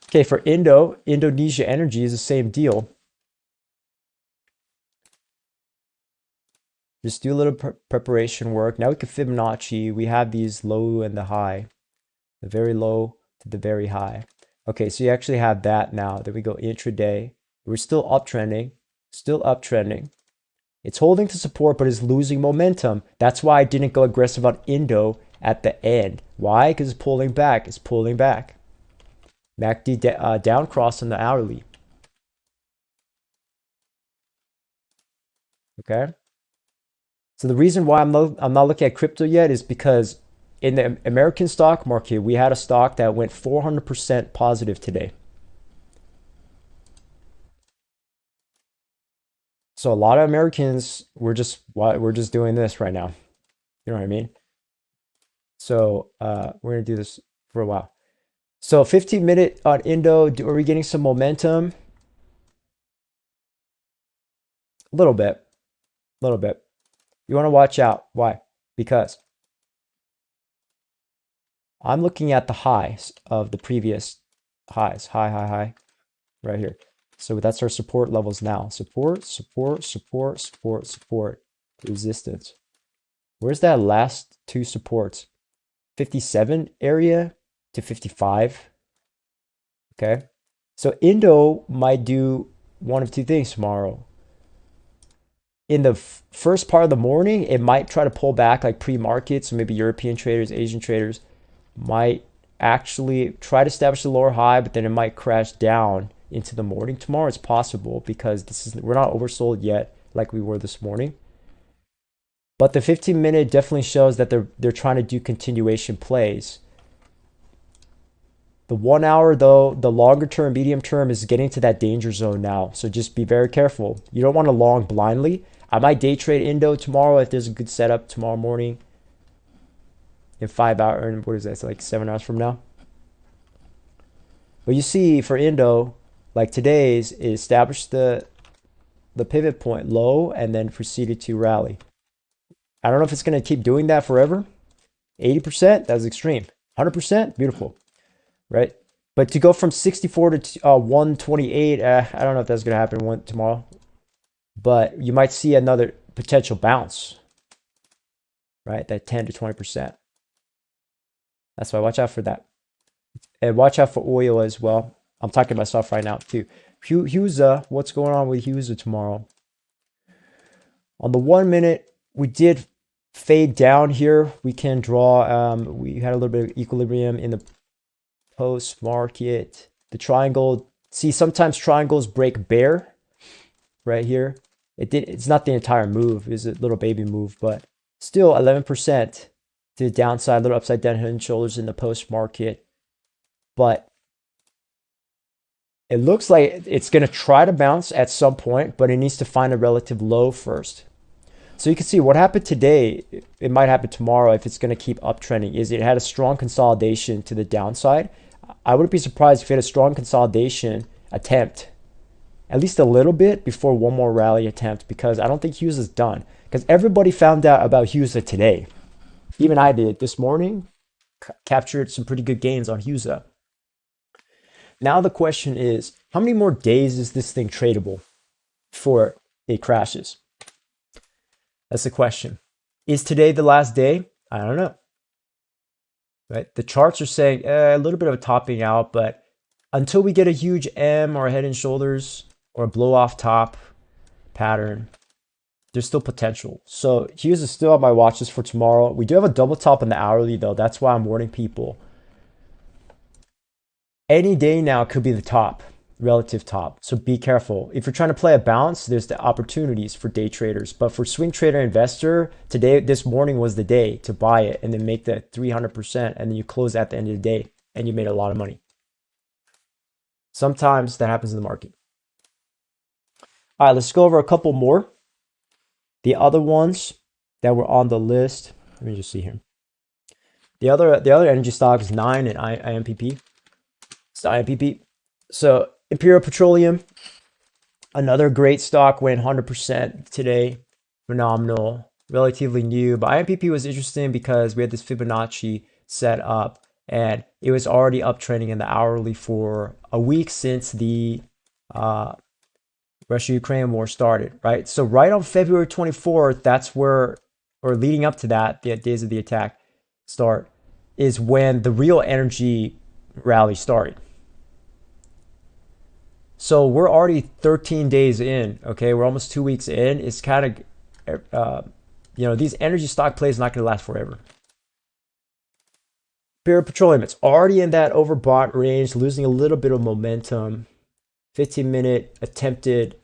Okay, for Indonesia Energy is the same deal. Just do a little preparation work. Now we can Fibonacci. We have these low and the high. The very low to the very high. Okay, so you actually have that now. Then we go intraday. We're still uptrending. Still uptrending. It's holding to support, but it's losing momentum. That's why I didn't go aggressive on Indo at the end. Why? Because it's pulling back. It's pulling back. MACD down cross on the hourly. Okay. So the reason why I'm not looking at crypto yet is because in the American stock market, we had a stock that went 400% positive today. So a lot of Americans, we're just doing this right now. You know what I mean? So we're gonna do this for a while. So 15-minute on Indo, are we getting some momentum? A little bit. A little bit. You want to watch out. Why? Because I'm looking at the highs of the previous highs. High, right here. So that's our support levels now. Support, support, support, support, support, resistance. Where's that last two supports? 57 area to 55. Okay. So Indo might do one of two things tomorrow. In the first part of the morning, it might try to pull back like pre-market. So maybe European traders, Asian traders might actually try to establish a lower high, but then it might crash down into the morning tomorrow. It's possible because we're not oversold yet like we were this morning. But the 15-minute definitely shows that they're trying to do continuation plays. The 1 hour though, the longer term, medium term is getting to that danger zone now. So just be very careful. You don't want to long blindly. I might day trade Indo tomorrow if there's a good setup tomorrow morning. In 5 hours, what is that? It's like 7 hours from now. But you see for Indo, like today's, it established the pivot point low and then proceeded to rally. I don't know if it's going to keep doing that forever. 80%, that was extreme. 100%, beautiful. Right? But to go from 64 to 128, I don't know if that's going to happen tomorrow. But you might see another potential bounce. Right? That 10 to 20%. That's why watch out for that. And watch out for oil as well. I'm talking to myself right now too. HUSA, what's going on with HUSA tomorrow? On the 1 minute, we did fade down here. We can draw, we had a little bit of equilibrium in the post market. The triangle, see sometimes triangles break bear right here. It's not the entire move, it's a little baby move, but still 11% to the downside, a little upside down head and shoulders in the post market. But it looks like it's going to try to bounce at some point, but it needs to find a relative low first. So you can see what happened today, it might happen tomorrow if it's going to keep uptrending, is it had a strong consolidation to the downside. I wouldn't be surprised if it had a strong consolidation attempt, at least a little bit before one more rally attempt, because I don't think HUSA is done. Because everybody found out about HUSA today. Even I did this morning, captured some pretty good gains on HUSA. Now the question is, how many more days is this thing tradable before it crashes? That's the question. Is today the last day? I don't know. Right? The charts are saying a little bit of a topping out, but until we get a huge M or a head and shoulders or a blow off top pattern, there's still potential. So here's still on my watch list for tomorrow. We do have a double top in the hourly though. That's why I'm warning people. Any day now could be the top, relative top. So be careful. If you're trying to play a bounce, there's the opportunities for day traders. But for swing trader investor, this morning was the day to buy it and then make the 300%, and then you close at the end of the day and you made a lot of money. Sometimes that happens in the market. All right, let's go over a couple more. The other ones that were on the list. Let me just see here. The other energy stock is 9 and IMPP. It's the IMPP. So Imperial Petroleum, another great stock, went 100% today. Phenomenal, relatively new. But IMPP was interesting because we had this Fibonacci set up and it was already uptrending in the hourly for a week since the Russia-Ukraine war started, right? So right on February 24th, that's where, or leading up to that, the days of the attack start, is when the real energy rally started. So we're already 13 days in, okay? We're almost 2 weeks in. It's kind of, these energy stock plays not going to last forever. Imperial Petroleum, it's already in that overbought range, losing a little bit of momentum. 15-minute attempted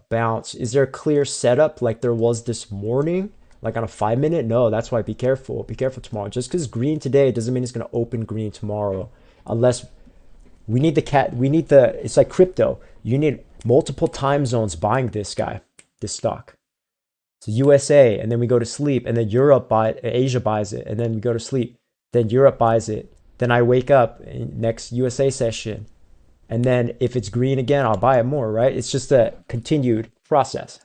bounce. Is there a clear setup like there was this morning? Like on a 5-minute? No, that's why be careful. Be careful tomorrow. Just because green today doesn't mean it's going to open green tomorrow. Unless we need it's like crypto. You need multiple time zones buying this stock. So USA, and then we go to sleep, and then Asia buys it, and then we go to sleep. Then Europe buys it. Then I wake up in next USA session. And then if it's green again, I'll buy it more, right? It's just a continued process.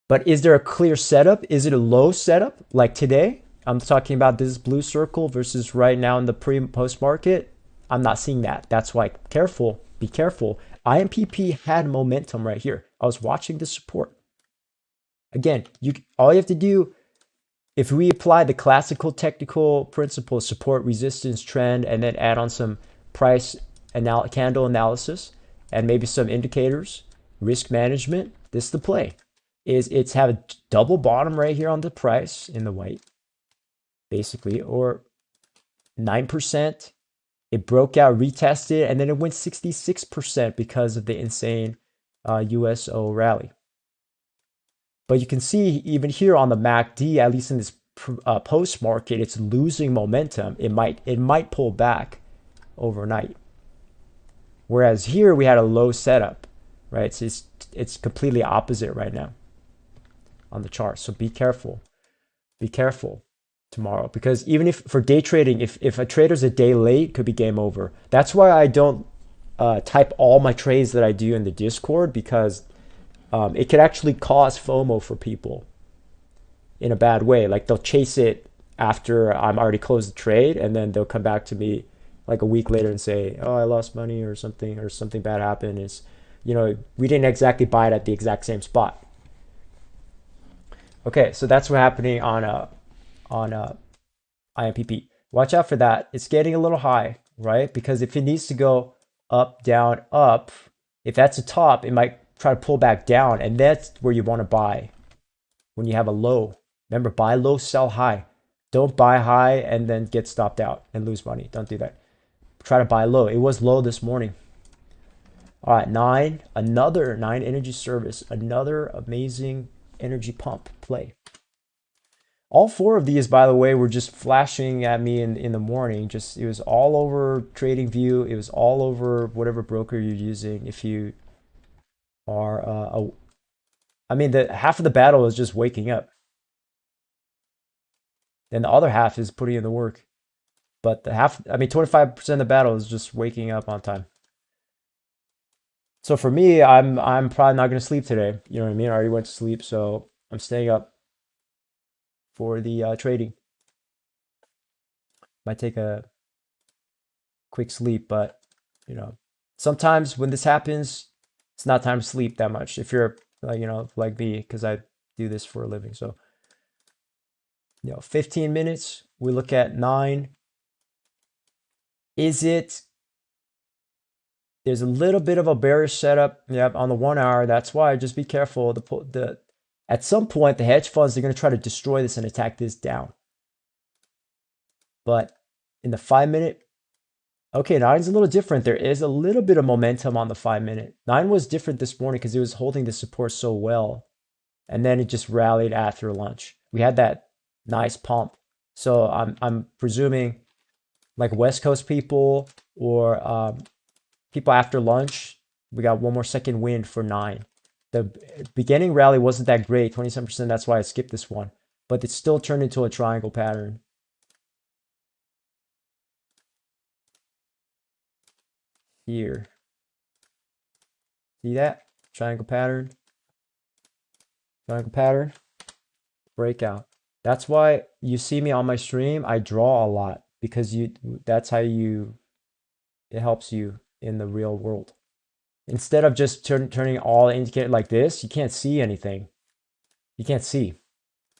But is there a clear setup? Is it a low setup like today? I'm talking about this blue circle versus right now in the pre and post market. I'm not seeing that. That's why be careful. IMPP had momentum right here. I was watching the support. Again, all you have to do, if we apply the classical technical principles, support, resistance, trend, and then add on some price candle analysis and maybe some indicators, risk management, this is the play. It's have a double bottom right here on the price in the white, basically, or 9%. It broke out, retested, and then it went 66% because of the insane USO rally. But you can see even here on the MACD, at least in this post market, it's losing momentum. It might pull back overnight. Whereas here we had a low setup, right? So it's completely opposite right now on the chart. So be careful. Be careful tomorrow, because even if for day trading, if a trader's a day late, it could be game over. That's why I don't type all my trades that I do in the Discord, because it could actually cause FOMO for people in a bad way. Like they'll chase it after I'm already closed the trade, and then they'll come back to me like a week later and say, oh, I lost money or something bad happened. We didn't exactly buy it at the exact same spot. Okay, so that's what's happening on IMPP. Watch out for that. It's getting a little high, right? Because if it needs to go up, down, up, if that's a top, it might try to pull back down, and that's where you want to buy when you have a low. Remember, buy low, sell high. Don't buy high and then get stopped out and lose money. Don't do that. Try to buy low. It was low this morning. All right, another 9 energy service, another amazing energy pump play. All 4 of these, by the way, were just flashing at me in the morning. It was all over TradingView. It was all over whatever broker you're using. If you are, the half of the battle is just waking up. Then the other half is putting in the work. But 25% of the battle is just waking up on time. So for me, I'm probably not going to sleep today. You know what I mean? I already went to sleep, so I'm staying up for the trading. Might take a quick sleep, but sometimes when this happens, it's not time to sleep that much. If you're like me, because I do this for a living. So 15 minutes, we look at 9. There's a little bit of a bearish setup on the 1 hour. That's why just be careful. At some point, the hedge funds are going to try to destroy this and attack this down. But in the 5-minute, okay, 9's a little different. There is a little bit of momentum on the 5-minute. 9 was different this morning because it was holding the support so well. And then it just rallied after lunch. We had that nice pump. So I'm presuming like West Coast people or people after lunch, We got one more second wind for 9. The beginning rally wasn't that great, 27%. That's why I skipped this one. But it still turned into a triangle pattern. Here. See that? Triangle pattern. Triangle pattern. Breakout. That's why you see me on my stream. I draw a lot because that's how it helps you in the real world. Instead of just turning all indicators like this, you can't see anything. You can't see,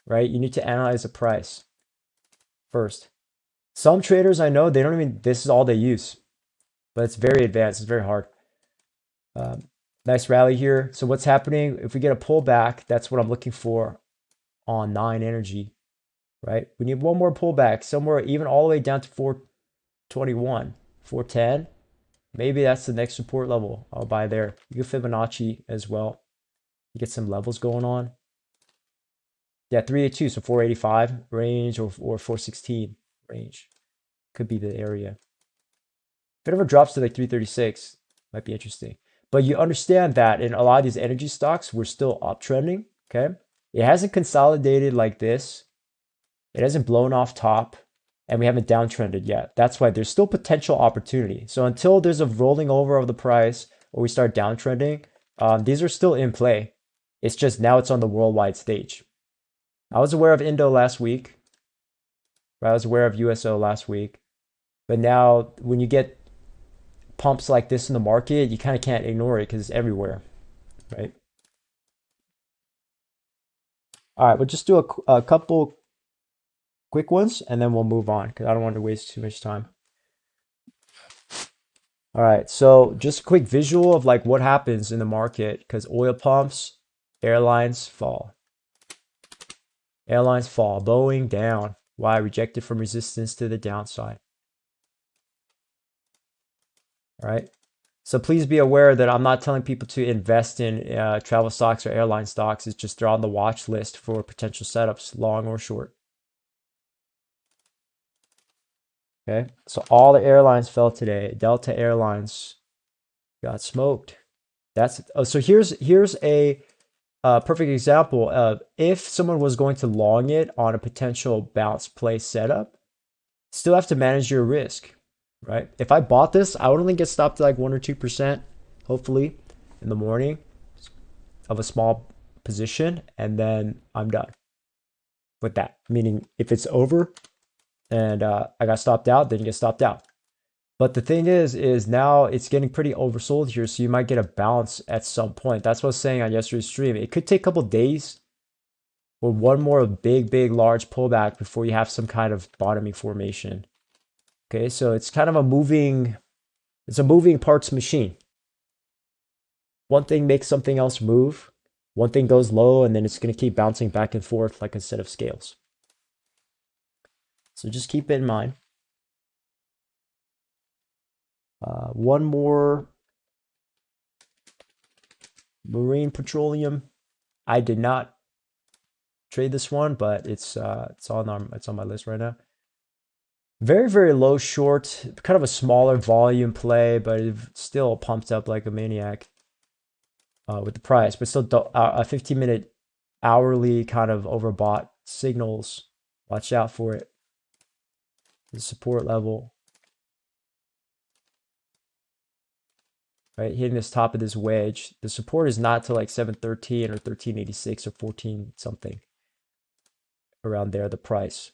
right? You need to analyze the price first. Some traders I know, they don't even, this is all they use. But it's very advanced. It's very hard. Nice rally here. So what's happening? If we get a pullback, that's what I'm looking for on 9 energy, right? We need one more pullback somewhere, even all the way down to 421, 410. Maybe that's the next support level. I'll buy there. You can Fibonacci as well. You get some levels going on. Yeah, 382, so 485 range or 416 range could be the area. If it ever drops to like 336, might be interesting. But you understand that in a lot of these energy stocks, we're still uptrending, okay? It hasn't consolidated like this. It hasn't blown off top, and we haven't downtrended yet. That's why there's still potential opportunity. So until there's a rolling over of the price or we start downtrending, these are still in play. It's just now it's on the worldwide stage. I was aware of INDO last week. I was aware of USO last week. But now when you get pumps like this in the market, you kind of can't ignore it because it's everywhere, right? All right, we'll just do a couple quick ones and then we'll move on because I don't want to waste too much time. All right, so just a quick visual of like what happens in the market because oil pumps, airlines fall. Airlines fall. Boeing down. Why? Rejected from resistance to the downside. All right. So please be aware that I'm not telling people to invest in travel stocks or airline stocks. It's just they're on the watch list for potential setups, long or short. Okay. So all the airlines fell today. Delta Airlines got smoked. So here's a perfect example of if someone was going to long it on a potential bounce play setup, still have to manage your risk, right? If I bought this, I would only get stopped to like 1 or 2%, hopefully, in the morning of a small position, and then I'm done with that. Meaning, if it's over and I got stopped out, then you get stopped out. But the thing is now it's getting pretty oversold here, so you might get a bounce at some point. That's what I was saying on yesterday's stream. It could take a couple days or one more big, large pullback before you have some kind of bottoming formation. Okay, so it's kind of a moving parts machine. One thing makes something else move. One thing goes low, and then it's going to keep bouncing back and forth like a set of scales. So just keep it in mind. One more. Marine petroleum. I did not trade this one, but it's on my list right now. Very low short, kind of a smaller volume play, but it still pumped up like a maniac with the price. But still, a 15-minute hourly kind of overbought signals. Watch out for it. The support level. Right, hitting this top of this wedge. The support is not to like 713 or 1386 or 14 something. Around there, the price.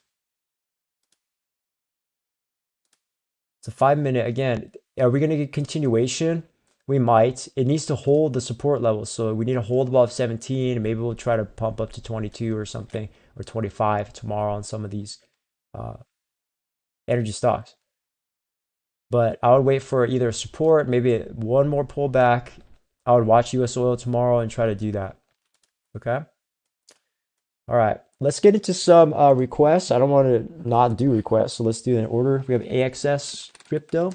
It's a 5-minute. Again, are we going to get continuation? We might. It needs to hold the support level. So we need to hold above 17. And maybe we'll try to pump up to 22 or something, or 25 tomorrow on some of these energy stocks. But I would wait for either support, maybe one more pullback. I would watch US oil tomorrow and try to do that. Okay? All right. Let's get into some requests. I don't want to not do requests, so let's do it in order. We have AXS crypto.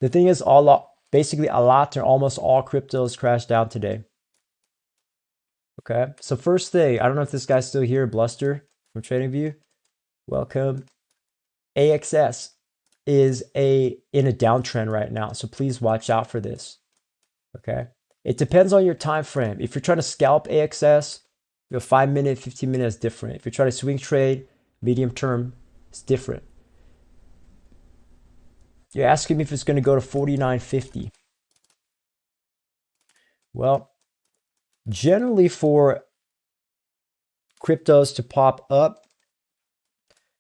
The thing is, basically a lot or almost all cryptos crashed down today. Okay? So first thing, I don't know if this guy's still here, Bluster from TradingView. Welcome. AXS is in a downtrend right now, so please watch out for this. Okay, it depends on your time frame. If you're trying to scalp AXS, 5 minute, 15 minutes is different. If you're trying to swing trade, medium term, it's different. You're asking me if it's going to go to 49.50. Well, generally for cryptos to pop up,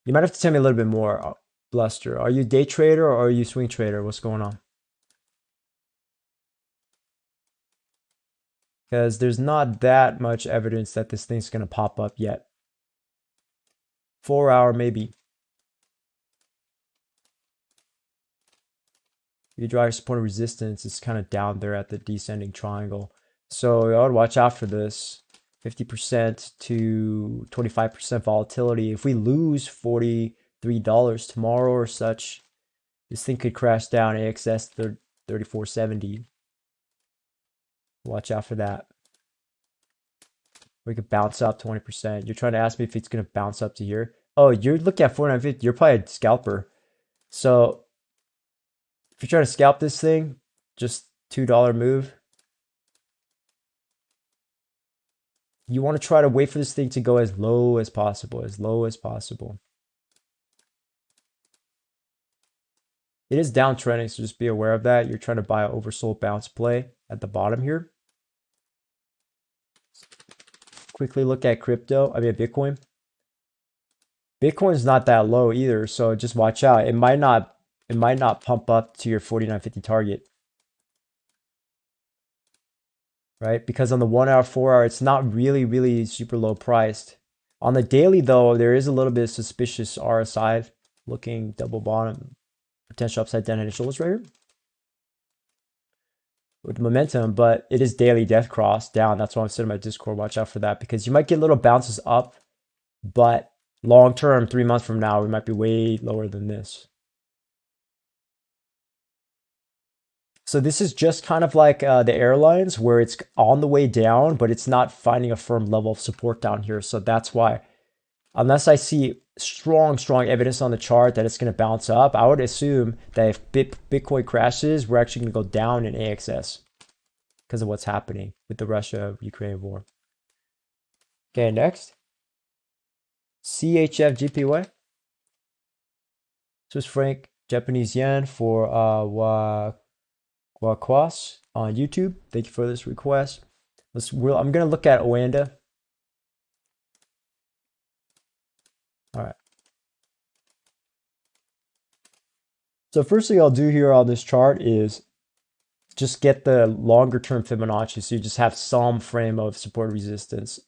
you might have to tell me a little bit more, Bluster. Are you day trader or are you swing trader? What's going on? Because there's not that much evidence that this thing's going to pop up yet. 4 hour maybe. You drive support and resistance is kind of down there at the descending triangle. So I would watch out for this. 50% to 25% volatility. If we lose $43 tomorrow or such, this thing could crash down AXS 3470. Watch out for that. We could bounce up 20%. You're trying to ask me if it's going to bounce up to here. Oh, you're looking at 4950. You're probably a scalper. So if you're trying to scalp this thing, just $2 move. You want to try to wait for this thing to go as low as possible, as low as possible. It is downtrending, so just be aware of that. You're trying to buy an oversold bounce play at the bottom here. Quickly look at Bitcoin. Bitcoin's not that low either, so just watch out. It might not pump up to your 49.50 target. Right? Because on the 1 hour, 4 hour, it's not really super low priced. On the daily though, there is a little bit of suspicious RSI looking double bottom, potential upside down head and shoulders right here with momentum, but it is daily death cross down. That's why I'm sitting in my Discord. Watch out for that because you might get little bounces up, but long term, 3 months from now, we might be way lower than this. So this is just kind of like the airlines where it's on the way down, but it's not finding a firm level of support down here. So that's why, unless I see strong evidence on the chart that it's going to bounce up, I would assume that if Bitcoin crashes, we're actually going to go down in AXS because of what's happening with the Russia-Ukraine war. Okay, next. CHF GPY. Swiss franc, Japanese yen for Wakwas on YouTube. Thank you for this request. I'm going to look at Oanda. All right. So first thing I'll do here on this chart is just get the longer term Fibonacci. So you just have some frame of support resistance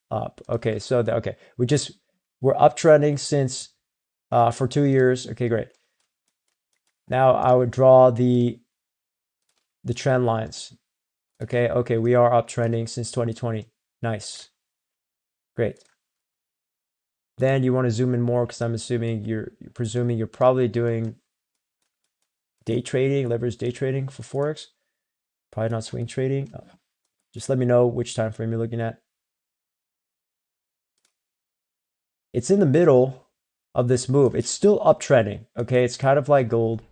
up. Okay. So okay. We're uptrending since for 2 years. Okay, great. Now I would draw the trend lines. Okay, we are uptrending since 2020. Nice. Great. Then you want to zoom in more because I'm assuming you're probably doing day trading, leverage day trading for Forex. Probably not swing trading. Just let me know which time frame you're looking at. It's in the middle of this move. It's still uptrending. Okay, it's kind of like gold.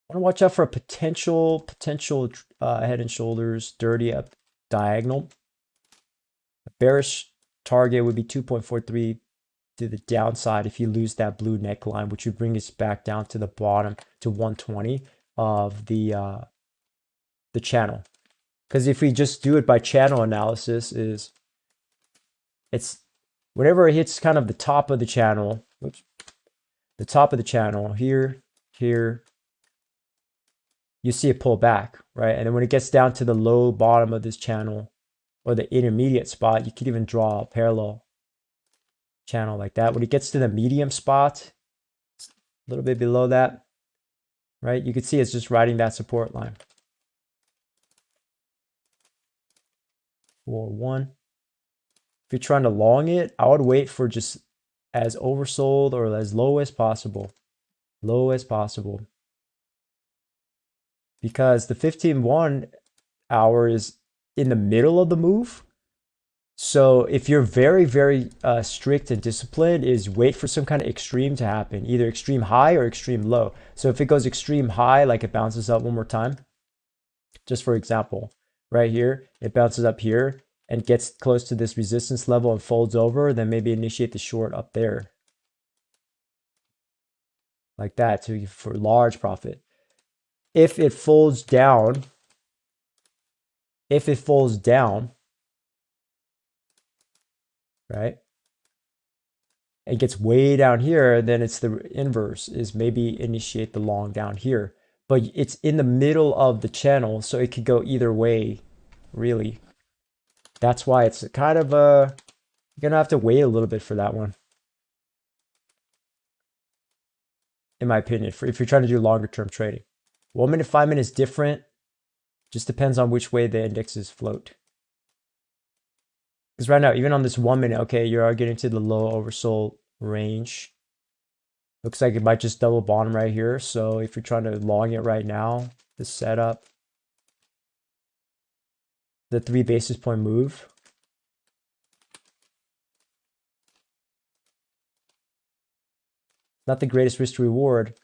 I want to watch out for a potential head and shoulders dirty up diagonal. A bearish target would be 2.43 to the downside if you lose that blue neckline, which would bring us back down to the bottom to 120 of the channel. Because if we just do it by channel analysis, it's whenever it hits kind of the top of the channel, the top of the channel here, you see it pull back, right? And then when it gets down to the low bottom of this channel or the intermediate spot, you could even draw a parallel channel like that. When it gets to the medium spot, a little bit below that, right? You can see it's just riding that support line. 4-1. If you're trying to long it, I would wait for just as oversold or as low as possible. Low as possible. Because the 15-1 hour is in the middle of the move. So if you're very strict and disciplined, is wait for some kind of extreme to happen, either extreme high or extreme low. So if it goes extreme high, like it bounces up one more time, just for example, right here, it bounces up here and gets close to this resistance level and folds over, then maybe initiate the short up there. Like that for large profit. If it folds down, right? It gets way down here, then it's the inverse, is maybe initiate the long down here. But it's in the middle of the channel, so it could go either way, really. That's why it's kind of you're gonna have to wait a little bit for that one, in my opinion, if you're trying to do longer term trading. 1 minute, 5 minutes different. Just depends on which way the indexes float. Because right now, even on this 1 minute, okay, you are getting to the low oversold range. Looks like it might just double bottom right here. So if you're trying to long it right now, the setup, the 3 basis point move. Not the greatest risk to reward.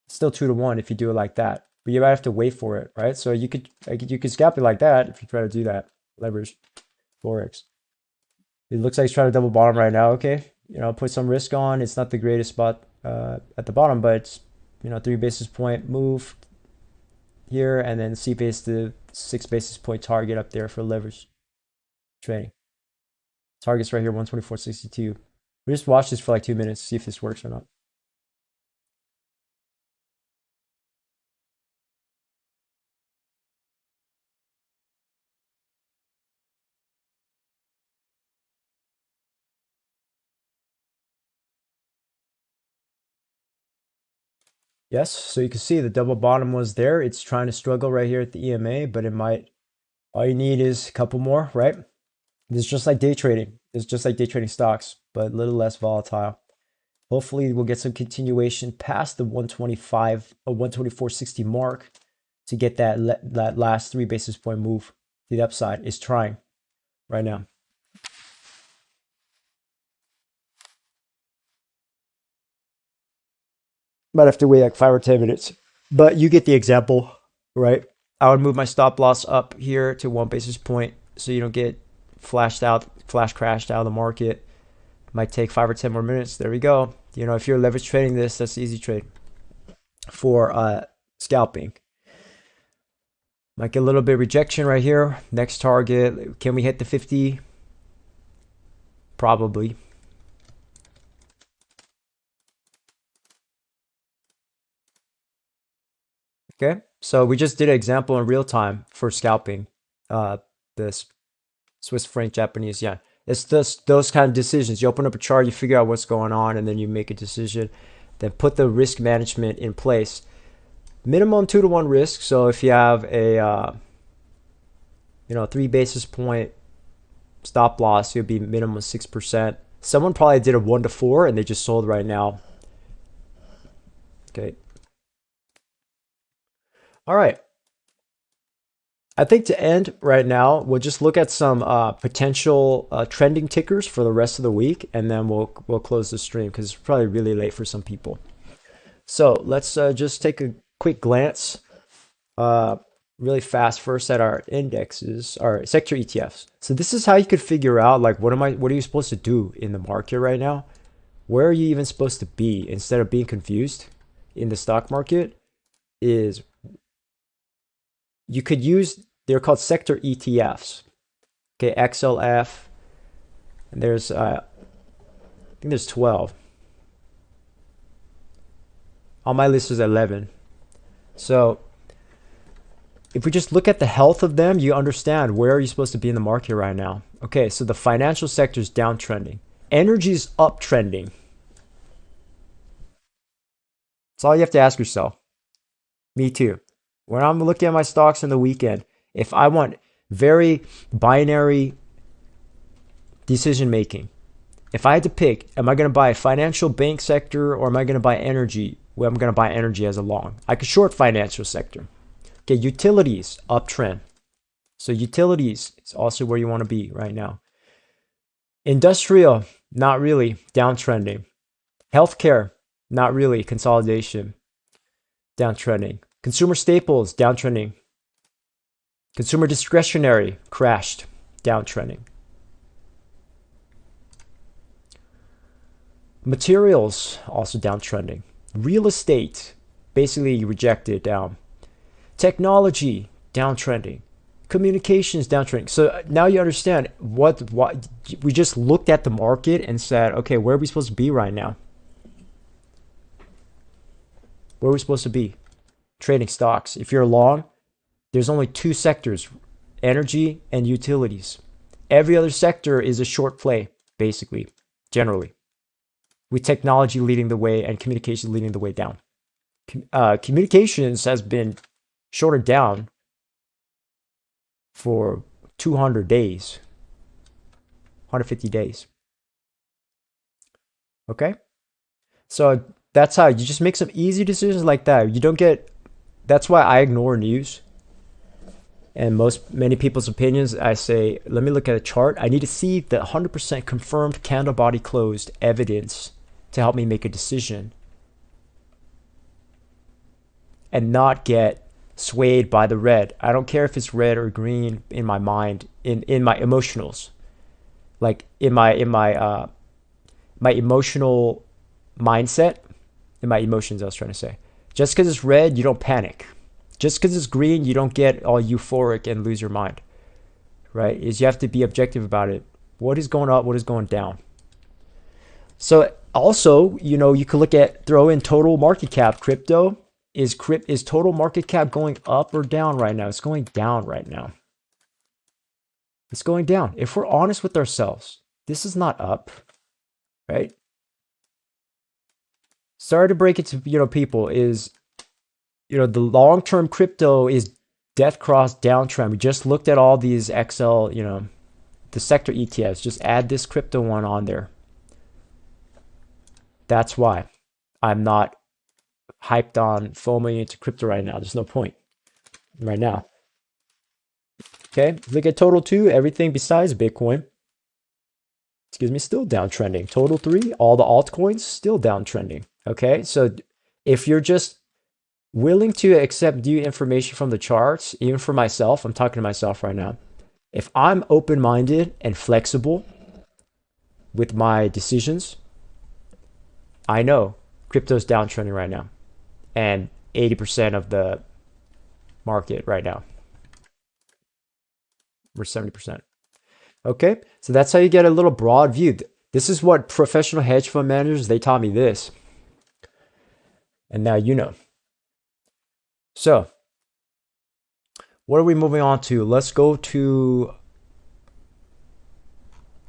Still 2 to 1 if you do it like that. But you might have to wait for it, right? So you could scalp it like that if you try to do that. Leverage Forex. It looks like it's trying to double bottom right now. Okay, put some risk on. It's not the greatest spot at the bottom, but it's 3 basis point move here, and then C base to 6 basis point target up there for leverage trading. Target's right here, 124.62. We just watch this for like 2 minutes, see if this works or not. Yes, so you can see the double bottom was there. It's trying to struggle right here at the EMA, but it might, all you need is a couple more, right? It's just like day trading. It's just like day trading stocks, but a little less volatile. Hopefully we'll get some continuation past the 125 or 124.60 mark to get that last 3 basis point move to the upside. Is trying right now. Might have to wait like 5 or 10 minutes, but you get the example, right? I would move my stop loss up here to 1 basis point so you don't get flash crashed out of the market. Might take 5 or 10 more minutes. There we go. If you're leverage trading this, that's the easy trade for scalping. Might get a little bit of rejection right here. Next target, can we hit the 50? Probably. Okay, so we just did an example in real time for scalping this Swiss franc Japanese yen. It's just those kind of decisions. You open up a chart, you figure out what's going on, and then you make a decision. Then put the risk management in place. Minimum 2 to 1 risk. So if you have a 3 basis point stop loss, it'll be minimum 6%. Someone probably did a 1 to 4 and they just sold right now. Okay. All right. I think to end right now, we'll just look at some potential trending tickers for the rest of the week, and then we'll close the stream because it's probably really late for some people. So let's just take a quick glance really fast first at our indexes, our sector ETFs. So this is how you could figure out like what are you supposed to do in the market right now? Where are you even supposed to be instead of being confused in the stock market? Is you could use, they're called sector ETFs. Okay, XLF. And there's I think there's 12. On my list is 11. So if we just look at the health of them, you understand where are you supposed to be in the market right now. Okay, so the financial sector is downtrending. Energy is uptrending. That's all you have to ask yourself. Me too. When I'm looking at my stocks in the weekend, if I want very binary decision making, if I had to pick, am I going to buy a financial bank sector or am I going to buy energy? Well, I'm going to buy energy as a long. I could short financial sector. Okay, utilities, uptrend. So utilities is also where you want to be right now. Industrial, not really, downtrending. Healthcare, not really, consolidation, downtrending. Consumer staples, downtrending. Consumer discretionary, crashed, downtrending. Materials, also downtrending. Real estate, basically rejected, down. Technology, downtrending. Communications, downtrending. So now you understand what we just looked at the market and said, okay, where are we supposed to be right now? Where are we supposed to be? Trading stocks. If you're long, there's only two sectors, energy and utilities. Every other sector is a short play, basically, generally, with technology leading the way and communications leading the way down. Communications has been shorted down for 200 days, 150 days. Okay? So that's how you just make some easy decisions like that. You don't get, that's why I ignore news. And many people's opinions, I say, let me look at a chart. I need to see the 100% confirmed candle body closed evidence to help me make a decision and not get swayed by the red. I don't care if it's red or green in my mind, in my emotionals, like in my emotional mindset, in my emotions. I was trying to say, just because it's red, you don't panic. Just because it's green, you don't get all euphoric and lose your mind. Right? Is you have to be objective about it. What is going up? What is going down? So also, you could look at, throw in total market cap. Crypto. Is total market cap going up or down right now? It's going down right now. It's going down. If we're honest with ourselves, this is not up, right? Sorry to break it to people, is the long-term crypto is death cross downtrend. We just looked at all these the sector ETFs. Just add this crypto one on there. That's why I'm not hyped on FOMOing into crypto right now. There's no point right now. Okay, look at total 2, everything besides Bitcoin, still downtrending. Total 3, all the altcoins still downtrending. Okay, so if you're just willing to accept new information from the charts, even for myself, I'm talking to myself right now. If I'm open-minded and flexible with my decisions, I know crypto's downtrending right now. And 80% of the market right now. Or 70%. Okay, so that's how you get a little broad view. This is what professional hedge fund managers, they taught me this. And now you know. So, what are we moving on to? Let's go to,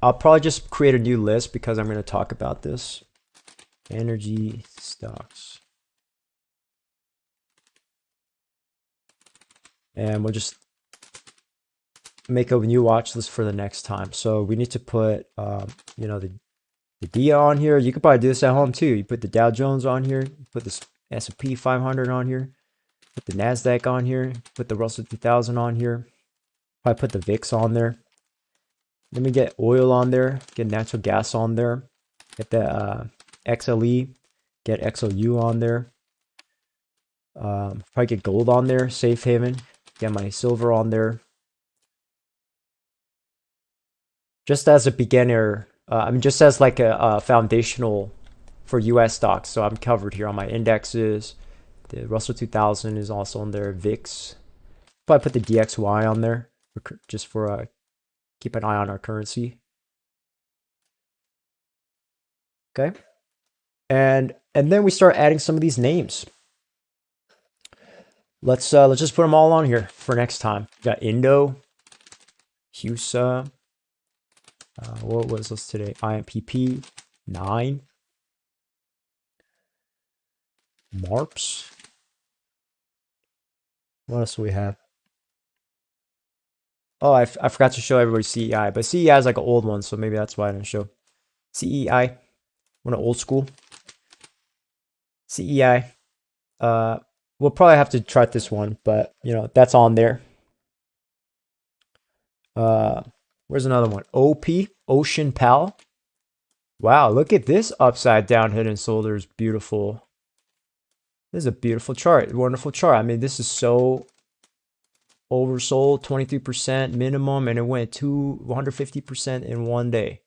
I'll probably just create a new list because I'm going to talk about this. Energy stocks. And we'll just make a new watch list for the next time. So we need to put, the DIA on here. You could probably do this at home too. You put the Dow Jones on here, put the S&P 500 on here, put the NASDAQ on here, put the Russell 2000 on here. Probably put the VIX on there. Let me get oil on there, get natural gas on there, get the XLE, get XLU on there. Probably get gold on there, safe haven. Get my silver on there. Just as a beginner, just as like a foundational for US stocks. So I'm covered here on my indexes. The Russell 2000 is also on there. VIX. Probably put the DXY on there just for keep an eye on our currency. Okay. And then we start adding some of these names. Let's just put them all on here for next time. We got INDO, HUSA. What was this today? IMPP 9. MARPS. What else do we have? Oh, I forgot to show everybody CEI, but CEI is like an old one, so maybe that's why I didn't show. CEI, one of old school. CEI. We'll probably have to try this one, but that's on there. Uh, where's another one? OP, Ocean Pal. Wow, look at this upside down head and shoulders. Beautiful. This is a beautiful chart. Wonderful chart. I mean, this is so oversold, 23% minimum, and it went to 150% in one day.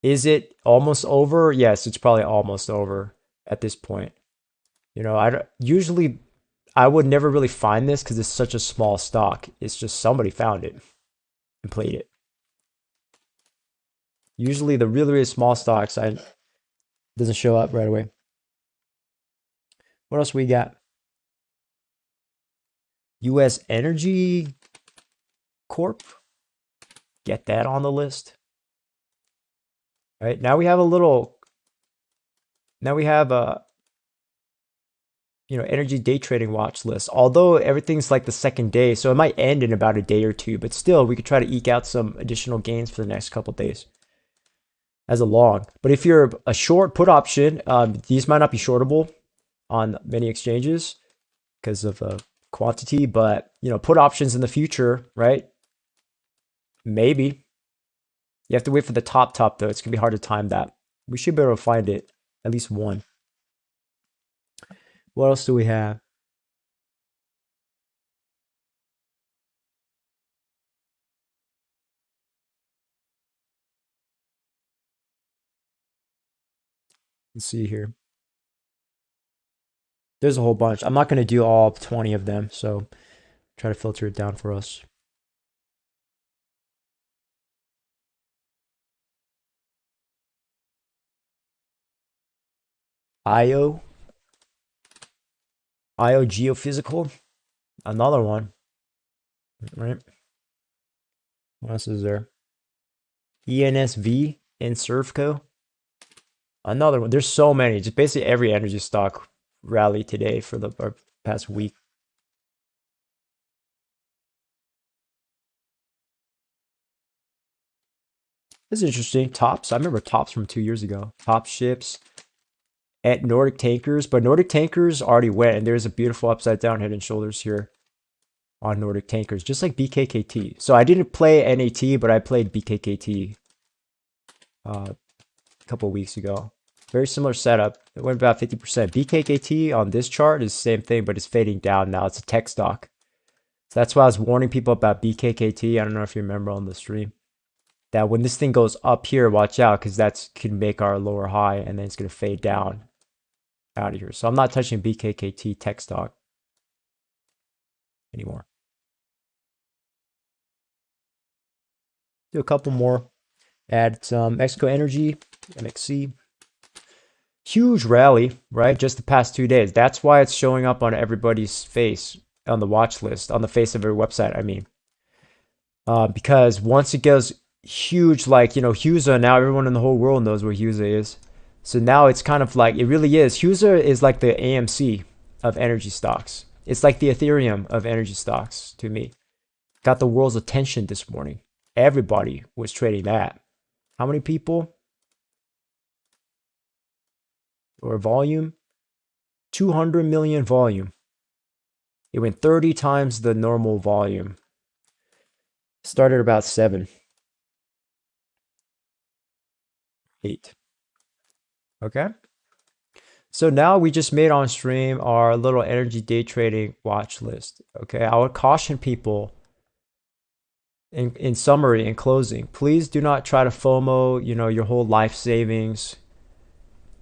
Is it almost over? Yes, it's probably almost over at this point. You know, usually I would never really find this because it's such a small stock. It's just somebody found it and played it. Usually the really, really small stocks, I doesn't show up right away. What else we got? US Energy Corp. Get that on the list. All right, now we have a little. Now we have a energy day trading watch list. Although everything's like the second day, so it might end in about a day or two. But still, we could try to eke out some additional gains for the next couple days as a long. But if you're a short put option, these might not be shortable on many exchanges because of quantity. But put options in the future, right? Maybe. You have to wait for the top though. It's gonna be hard to time that. We should be able to find it, at least one. What else do we have? Let's see here. There's a whole bunch. I'm not gonna do all 20 of them, so try to filter it down for us. IO Geophysical, another one, right? What else is there? ENSV in Servco, another one. There's so many. Just basically every energy stock rallied today for the past week. This is interesting. Tops. I remember Tops from 2 years ago. Top ships at Nordic Tankers, but Nordic Tankers already went, and there's a beautiful upside down head and shoulders here on Nordic Tankers, just like BKKT. So I didn't play NAT, but I played BKKT a couple of weeks ago. Very similar setup. It went about 50%. BKKT on this chart is the same thing, but it's fading down now. It's a tech stock. So that's why I was warning people about BKKT. I don't know if you remember on the stream that when this thing goes up here, watch out, because that could make our lower high, and then it's going to fade down out of here. So I'm not touching BKKT tech stock anymore. Do a couple more. Add some Mexico Energy, MXC. Huge rally, right? Just the past 2 days. That's why it's showing up on everybody's face on the watch list, on the face of every website, I mean. Because once it goes huge, like, HUSA, now everyone in the whole world knows where HUSA is. So now it's kind of like, it really is. HUSA is like the AMC of energy stocks. It's like the Ethereum of energy stocks to me. Got the world's attention this morning. Everybody was trading that. How many people? Or volume? 200 million volume. It went 30 times the normal volume. Started about 7. 8. Okay. So now we just made on stream our little energy day trading watch list. Okay. I would caution people in summary, in closing, please do not try to FOMO, your whole life savings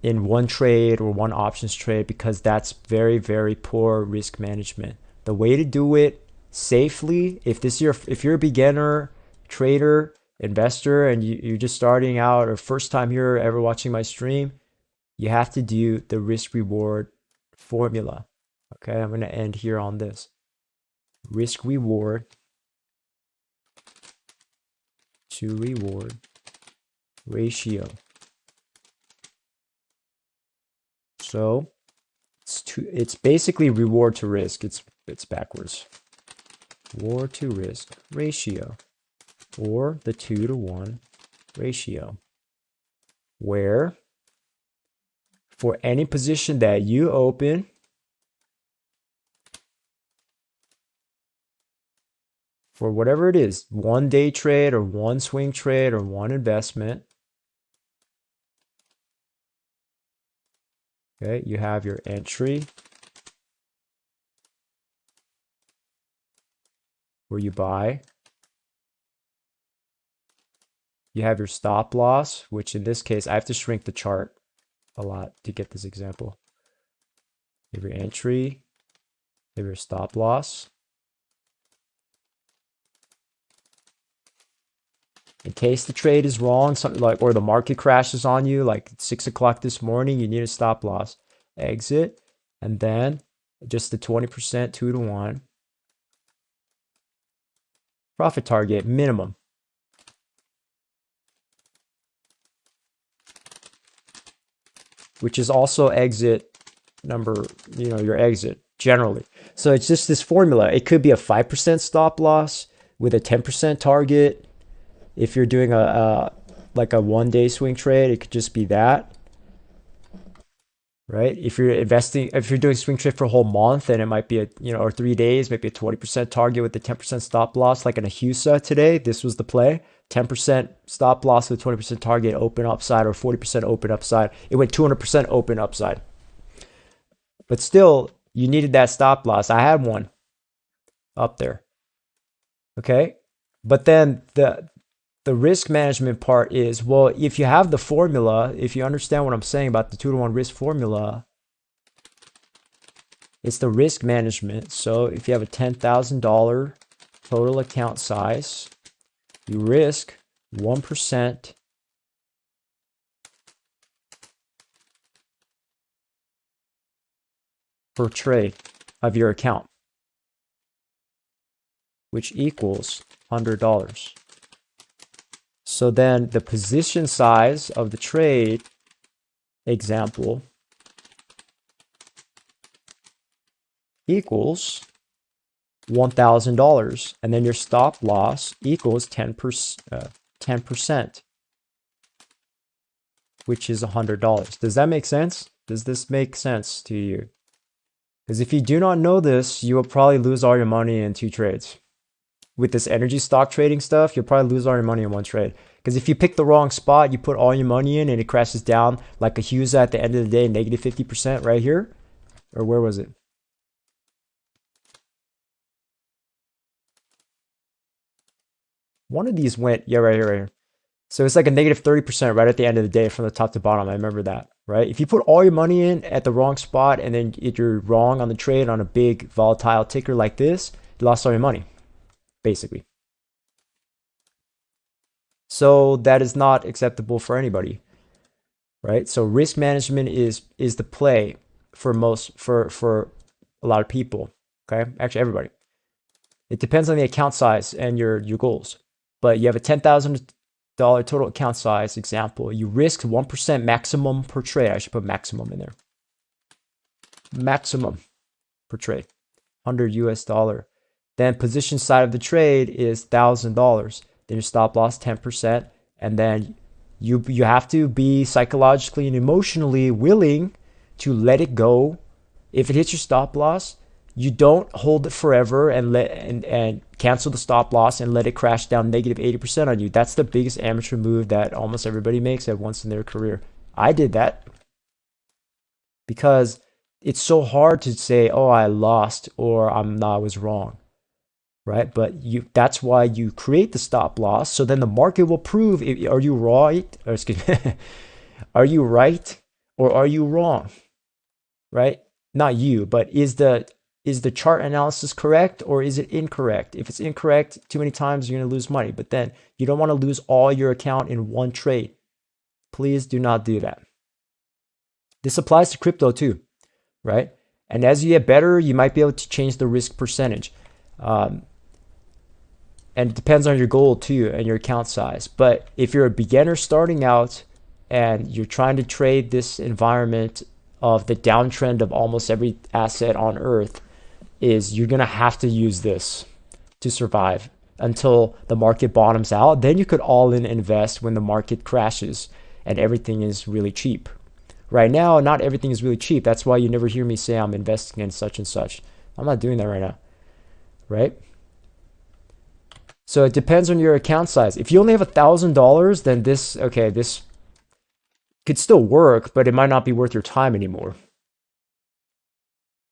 in one trade or one options trade, because that's very, very poor risk management. The way to do it safely, if you're a beginner trader, investor, and you're just starting out or first time here ever watching my stream, you have to do the risk reward formula. Okay, I'm going to end here on this. Risk reward to reward ratio. So it's basically reward to risk. It's backwards. Reward to risk ratio, or the 2-to-1 ratio, where for any position that you open, for whatever it is, one day trade or one swing trade or one investment. Okay, you have your entry where you buy. You have your stop loss, which in this case, I have to shrink the chart a lot to get this example. You have your entry, you have your stop loss. In case the trade is wrong, something like, or the market crashes on you, like 6 o'clock this morning, you need a stop loss. Exit, and then just the 20%, 2 to 1. Profit target, minimum. Which is also exit number, your exit generally. So it's just this formula. It could be a 5% stop loss with a 10% target. If you're doing like a one-day swing trade, it could just be that, right? If you're doing swing trade for a whole month, then it might be or 3 days, maybe a 20% target with a 10% stop loss, like in a HUSA today. This was the play. 10% stop loss with 20% target, open upside, or 40% open upside. It went 200% open upside. But still, you needed that stop loss. I had one up there. Okay? But then the risk management part is, well, if you have the formula, if you understand what I'm saying about the 2 to 1 risk formula, it's the risk management. So if you have a $10,000 total account size, you risk 1% per trade of your account, which equals $100. So then the position size of the trade example equals $1,000, and then your stop loss equals 10%, which is $100. Does that make sense? Does this make sense to you? Because if you do not know this, you will probably lose all your money in 2 trades. With this energy stock trading stuff, you'll probably lose all your money in 1 trade. Because if you pick the wrong spot, you put all your money in and it crashes down like a HUSA at the end of the day, negative 50% right here. Or where was it? One of these went, yeah, right here, right here. So it's like a negative 30% right at the end of the day from the top to bottom. I remember that, right? If you put all your money in at the wrong spot and then if you're wrong on the trade on a big volatile ticker like this, you lost all your money, basically. So that is not acceptable for anybody, right? So risk management is the play for a lot of people, okay? Actually, everybody. It depends on the account size and your goals. But you have a $10,000 total account size example. You risk 1% maximum per trade. I should put maximum in there. Maximum per trade, $100. Then position side of the trade is $1,000. Then your stop loss 10%, and then you have to be psychologically and emotionally willing to let it go. If it hits your stop loss, you don't hold it forever and cancel the stop loss and let it crash down negative 80% on you. That's the biggest amateur move that almost everybody makes at once in their career. I did that because it's so hard to say, oh, I lost or I was wrong. Right? But that's why you create the stop loss. So then the market will prove, are you right? Or excuse me, are you right or are you wrong? Right? Not you, but is the chart analysis correct or is it incorrect? If it's incorrect, too many times you're going to lose money. But then you don't want to lose all your account in 1 trade. Please do not do that. This applies to crypto too, right? And as you get better, you might be able to change the risk percentage. And it depends on your goal too and your account size. But if you're a beginner starting out and you're trying to trade this environment of the downtrend of almost every asset on earth, is you're going to have to use this to survive until the market bottoms out. Then you could all in invest when the market crashes and everything is really cheap. Right now, not everything is really cheap. That's why you never hear me say I'm investing in such and such. I'm not doing that right now, right? So it depends on your account size. If you only have $1,000, then this, okay, this could still work, but it might not be worth your time anymore.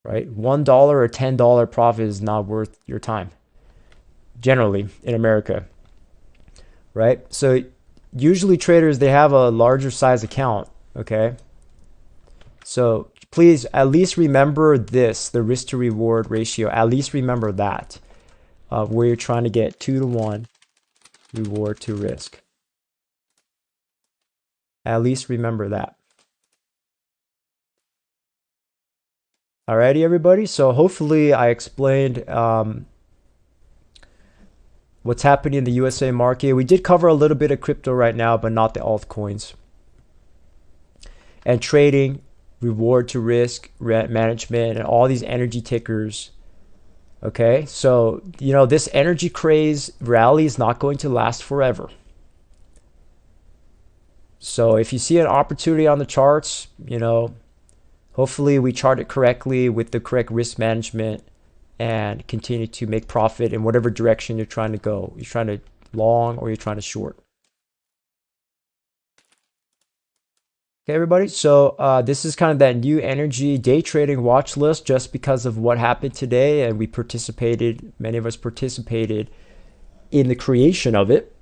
Right? $1 or $10 profit is not worth your time, generally in America. Right? So usually traders, they have a larger size account. Okay. So please at least remember this, the risk to reward ratio. At least remember that, where you're trying to get 2 to 1 reward to risk. At least remember that. Alrighty, everybody. So hopefully I explained what's happening in the USA market. We did cover a little bit of crypto right now, but not the altcoins. And trading, reward to risk, management, and all these energy tickers. Okay, so, you know, this energy craze rally is not going to last forever. So if you see an opportunity on the charts, you know, hopefully we chart it correctly with the correct risk management and continue to make profit in whatever direction you're trying to go. You're trying to long or you're trying to short. Okay, everybody. So this is kind of that new energy day trading watch list just because of what happened today. And we participated, many of us participated in the creation of it,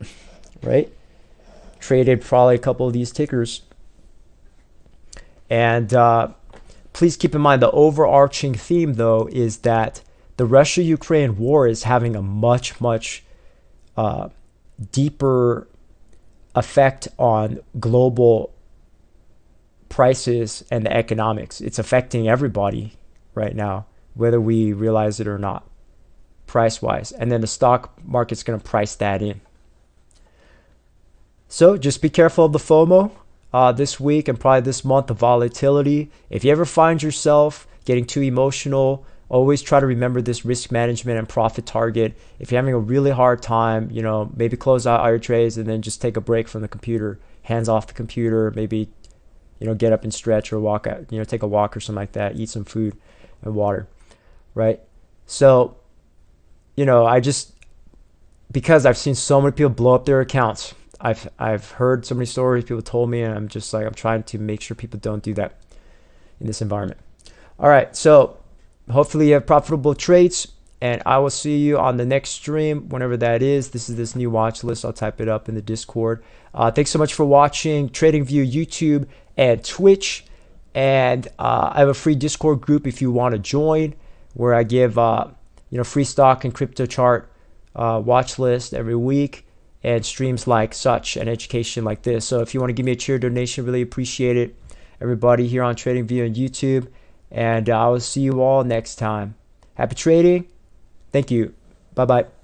right? Traded probably a couple of these tickers. And please keep in mind the overarching theme, though, is that the Russia-Ukraine war is having a much deeper effect on global prices and the economics. It's affecting everybody right now, whether we realize it or not, price-wise. And then the stock market's going to price that in. So just be careful of the FOMO this week and probably this month, of volatility. If you ever find yourself getting too emotional, always try to remember this risk management and profit target. If you're having a really hard time, you know, maybe close out all your trades and then just take a break from the computer, hands off the computer, maybe, you know, get up and stretch or walk out, you know, take a walk or something like that, eat some food and water, right? So, you know, because I've seen so many people blow up their accounts. I've heard so many stories people told me, and I'm just like, I'm trying to make sure people don't do that in this environment. All right, so hopefully you have profitable trades, and I will see you on the next stream, whenever that is. This is this new watch list. I'll type it up in the Discord. Thanks so much for watching TradingView, YouTube, and Twitch. And I have a free Discord group if you want to join, where I give you know, free stock and crypto chart watch list every week, and streams like such and education like this. So if you want to give me a cheer donation, really appreciate it, everybody here on TradingView and YouTube. And I will see you all next time. Happy trading. Thank you. Bye-bye.